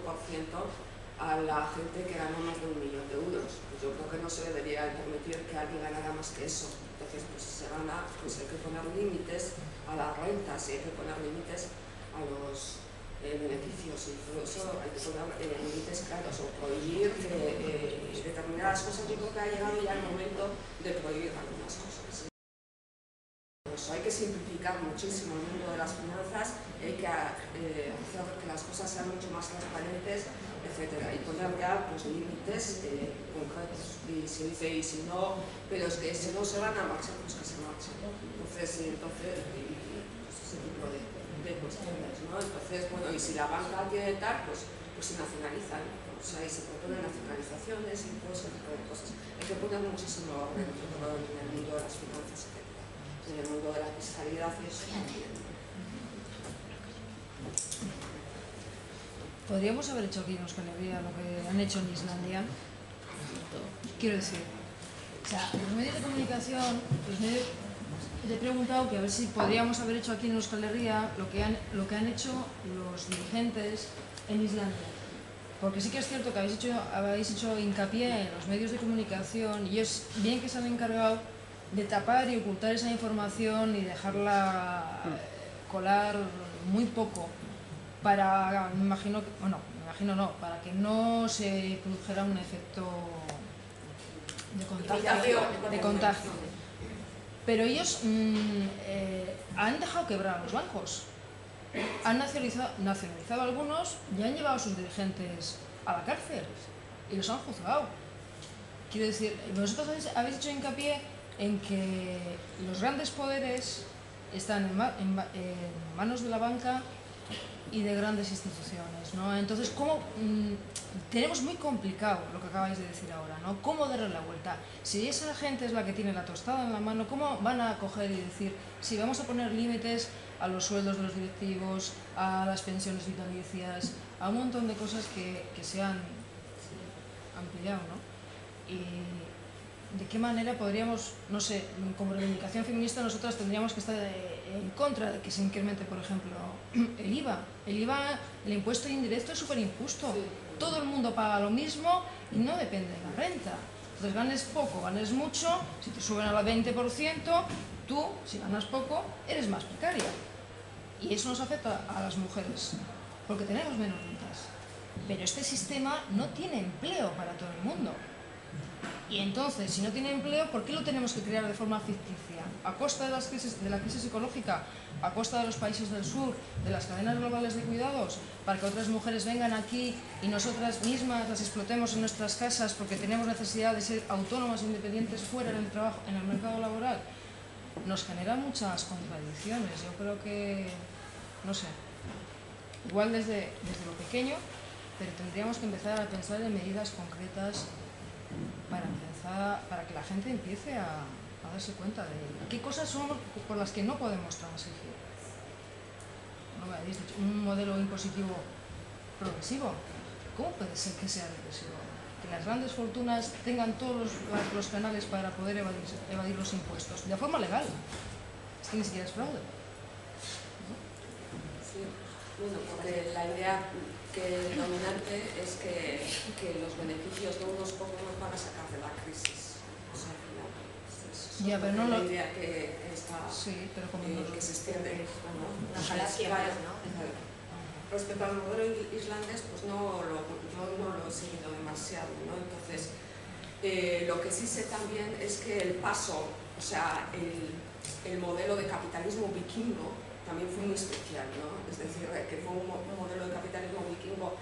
a la gente que gana más de 1 millón de euros. Pues yo creo que no se debería permitir que alguien ganara más que eso. Entonces, pues si se gana, pues hay que poner límites a las rentas y hay que poner límites a los beneficios, incluso hay que poner límites claros o prohibir determinadas cosas. Yo creo que ha llegado ya el momento de prohibir algunas cosas. Hay que simplificar muchísimo el mundo de las finanzas, hay que hacer que las cosas sean mucho más transparentes, etcétera, y poner ya pues, límites concretos. Y se dice, y si no, pero es que si no se van a marchar, pues que se marchen. Entonces ese tipo de cuestiones, ¿no? Entonces, bueno, y si la banca tiene tal, pues se nacionalizan, ¿no? O sea, y se proponen nacionalizaciones y todo ese tipo de cosas. Hay que poner muchísimo orden en el mundo de las finanzas, en el mundo de la fiscalidad y eso también. Podríamos haber hecho aquí en Euskal Herria lo que han hecho en Islandia. Quiero decir, o sea, los medios de comunicación, te he preguntado que a ver si podríamos haber hecho aquí en Euskal Herria lo que han hecho los dirigentes en Islandia. Porque sí que es cierto que habéis hecho hincapié en los medios de comunicación y es bien que se han encargado de tapar y ocultar esa información y dejarla colar muy poco para, para que no se produjera un efecto de contagio. Pero ellos han dejado quebrar a los bancos, han nacionalizado algunos y han llevado a sus dirigentes a la cárcel y los han juzgado. Quiero decir, vosotros habéis hecho hincapié en que los grandes poderes están en manos de la banca y de grandes instituciones, ¿no? Entonces, tenemos muy complicado lo que acabáis de decir ahora, ¿no? ¿Cómo darle la vuelta? Si esa gente es la que tiene la tostada en la mano, ¿cómo van a coger y decir, sí, vamos a poner límites a los sueldos de los directivos, a las pensiones vitalicias, a un montón de cosas que se han ampliado, ¿no? Y de qué manera podríamos, no sé, como reivindicación feminista nosotras tendríamos que estar en contra de que se incremente, por ejemplo, el IVA. El impuesto indirecto es súper injusto. Sí. Todo el mundo paga lo mismo y no depende de la renta. Entonces ganes poco, ganes mucho, si te suben al 20%, tú, si ganas poco, eres más precaria. Y eso nos afecta a las mujeres, porque tenemos menos rentas. Pero este sistema no tiene empleo para todo el mundo. Y entonces, si no tiene empleo, ¿por qué lo tenemos que crear de forma ficticia? A costa de la crisis ecológica, a costa de los países del sur, de las cadenas globales de cuidados, para que otras mujeres vengan aquí y nosotras mismas las explotemos en nuestras casas porque tenemos necesidad de ser autónomas e independientes fuera del trabajo, en el mercado laboral. Nos genera muchas contradicciones. Yo creo que, no sé, igual desde lo pequeño, pero tendríamos que empezar a pensar en medidas concretas para que la gente empiece a darse cuenta de qué cosas son por las que no podemos transigir. No me habéis dicho, un modelo impositivo progresivo. ¿Cómo puede ser que sea regresivo? Que las grandes fortunas tengan todos los canales para poder evadir los impuestos de forma legal. Es que ni siquiera es fraude. Sí, bueno, porque la idea dominante es que los beneficios de unos pocos nos van a sacar de la crisis. O sea, ya, pero no la idea que está, sí, pero como que se extiende. Una falacia, ¿no? respecto al modelo islandés, pues yo no lo he seguido demasiado, ¿no? Entonces, lo que sí sé también es que el paso, o sea, el modelo de capitalismo vikingo también fue muy especial, ¿no? Es decir, que fue un modelo de capitalismo vikingo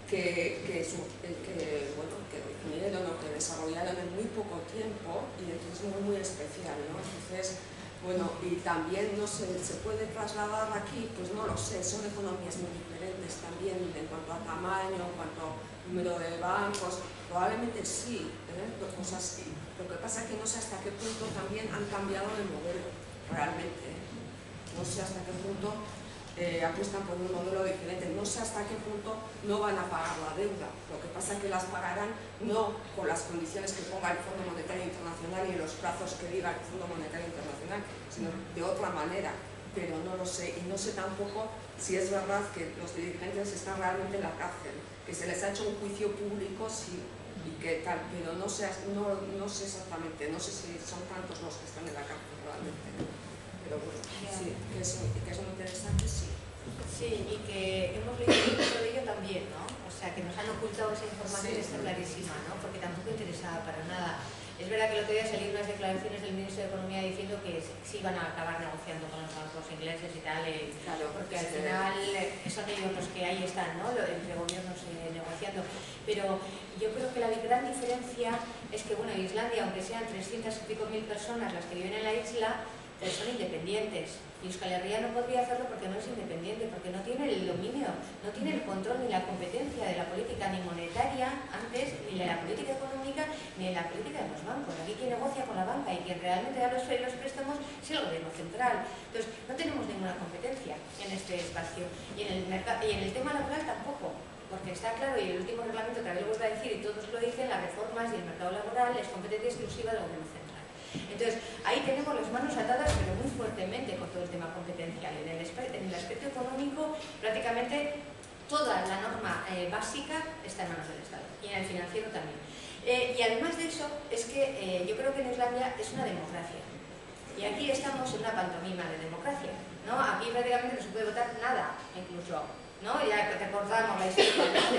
que definieron o que desarrollaron en muy poco tiempo y entonces muy especial, ¿no? Entonces, bueno, y también no sé, se puede trasladar aquí, pues no lo sé, son economías muy diferentes también en cuanto a tamaño, en cuanto a número de bancos, probablemente sí, cosas así. Lo que pasa es que no sé hasta qué punto también han cambiado el modelo, realmente. No sé hasta qué punto apuestan por un modelo diferente, no sé hasta qué punto no van a pagar la deuda. Lo que pasa es que las pagarán no con las condiciones que ponga el Fondo Monetario Internacional y los plazos que diga el Fondo Monetario Internacional, sino de otra manera. Pero no lo sé, y no sé tampoco si es verdad que los dirigentes están realmente en la cárcel, que se les ha hecho un juicio público, sí, y que tal, pero no sé exactamente, no sé si son tantos los que están en la cárcel realmente. Pero bueno, sí, que es muy interesante, sí. Sí, y que hemos leído mucho de ello también, ¿no? O sea, que nos han ocultado esa información, está clarísima, ¿no? Porque tampoco interesaba para nada. Es verdad que el otro día salieron unas declaraciones del Ministro de Economía diciendo que sí iban a acabar negociando con los bancos ingleses y tal, claro, porque al final son ellos los que ahí están, ¿no? Entre gobiernos negociando. Pero yo creo que la gran diferencia es que, bueno, Islandia, aunque sean 300 y pico mil personas las que viven en la isla, son independientes. Y Euskal Herria no podría hacerlo porque no es independiente, porque no tiene el dominio, no tiene el control ni la competencia de la política ni monetaria antes, ni de la política económica, ni de la política de los bancos. Aquí quien negocia con la banca y quien realmente da los préstamos es el gobierno central. Entonces, no tenemos ninguna competencia en este espacio. Y en el tema laboral tampoco. Porque está claro, y el último reglamento también lo vuelvo a decir, y todos lo dicen, las reformas y el mercado laboral es competencia exclusiva del gobierno central. Entonces, ahí tenemos las manos atadas, pero muy fuertemente con todo el tema competencial. En el aspecto económico, prácticamente toda la norma básica está en manos del Estado, y en el financiero también. Y además de eso, es que yo creo que en Islandia es una democracia. Y aquí estamos en una pantomima de democracia, ¿no? Aquí prácticamente no se puede votar nada, incluso, ¿no? Ya recordamos la historia, ¿no?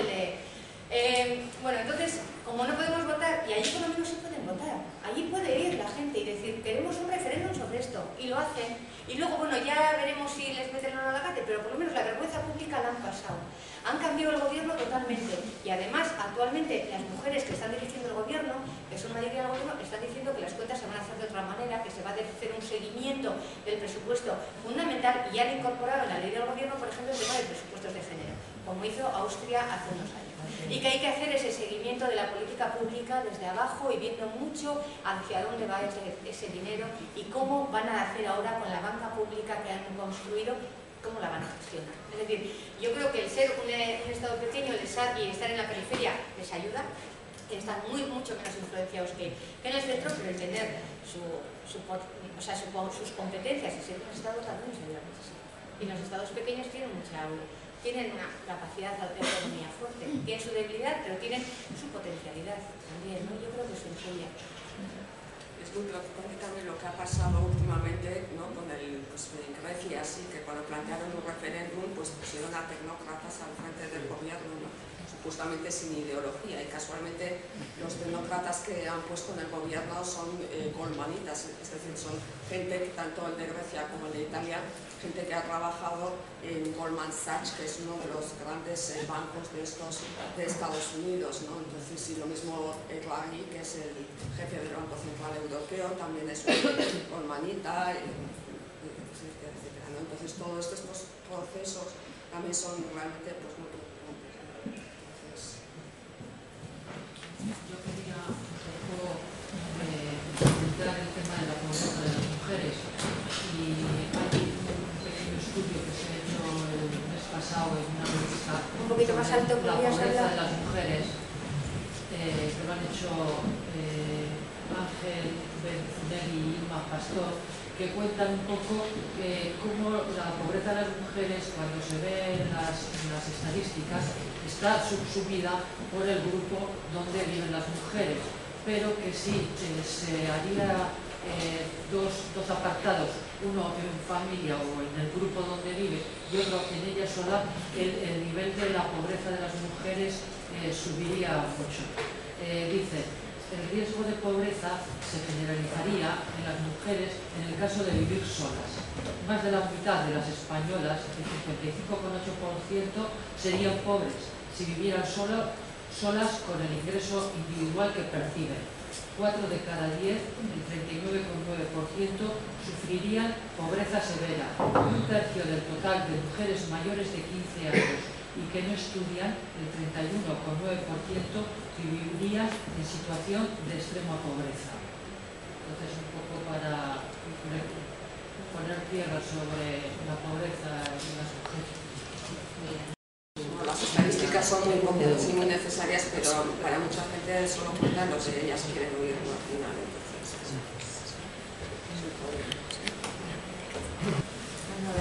Bueno, entonces, como no podemos votar, y allí por lo menos se pueden votar, allí puede ir la gente y decir, queremos un referéndum sobre esto, y lo hacen, y luego, bueno, ya veremos si les meten o no a la cárcel, pero por lo menos la vergüenza pública la han pasado. Han cambiado el gobierno totalmente, y además, actualmente, las mujeres que están dirigiendo el gobierno, que son mayoría del gobierno, están diciendo que las cuentas se van a hacer de otra manera, que se va a hacer un seguimiento del presupuesto fundamental, y han incorporado en la ley del gobierno, por ejemplo, el tema de presupuestos de género, como hizo Austria hace unos años. Y que hay que hacer ese seguimiento de la política pública desde abajo y viendo mucho hacia dónde va ese dinero y cómo van a hacer ahora con la banca pública que han construido, cómo la van a gestionar. Es decir, yo creo que el ser un Estado pequeño y estar en la periferia les ayuda, que están mucho menos influenciados que en el centro, pero el tener sus competencias y ser un Estado también les ayuda muchísimo. Y los Estados pequeños tienen una capacidad de autonomía fuerte, tienen su debilidad, pero tienen su potencialidad también, ¿no? Yo creo que eso influye. Es muy preocupante también lo que ha pasado últimamente, ¿no? Con en Grecia, así que cuando plantearon un referéndum, pues pusieron a tecnócratas al frente del gobierno, ¿no? Supuestamente sin ideología, y casualmente los tecnócratas que han puesto en el gobierno son goldmanitas, es decir, son gente, tanto el de Grecia como el de Italia, gente que ha trabajado en Goldman Sachs, que es uno de los grandes bancos de Estados Unidos, ¿no? Entonces, y lo mismo Draghi, que es el jefe del Banco Central Europeo, también es un goldmanita, etcétera, ¿no? Entonces, todos estos procesos también son realmente pues, muy preocupantes, ¿no? Yo quería un poco centrar el tema de la pobreza de las mujeres, y hay un pequeño estudio que se ha hecho el mes pasado en una revista un poquito más alto, la pobreza de las mujeres, que lo han hecho Ángel Benzuner y Irma Pastor, que cuentan un poco cómo la pobreza de las mujeres, cuando se ve en las estadísticas, está subsumida por el grupo donde viven las mujeres, pero que si se haría dos apartados, uno en familia o en el grupo donde vive y otro en ella sola, el nivel de la pobreza de las mujeres subiría mucho. Dice, el riesgo de pobreza se generalizaría en las mujeres en el caso de vivir solas. Más de la mitad de las españolas, el 55,8%, serían pobres si vivieran solas con el ingreso individual que perciben. 4 de cada 10, el 39,9%, sufrirían pobreza severa. Un tercio del total de mujeres mayores de 15 años y que no estudian, el 31,9%, vivirían en situación de extrema pobreza. Entonces, un poco para poner tierra sobre la pobreza de las mujeres. Las estadísticas son muy importantes y muy necesarias, pero para mucha gente solo cuentan los que ellas quieren oír al final. Entonces, Bueno,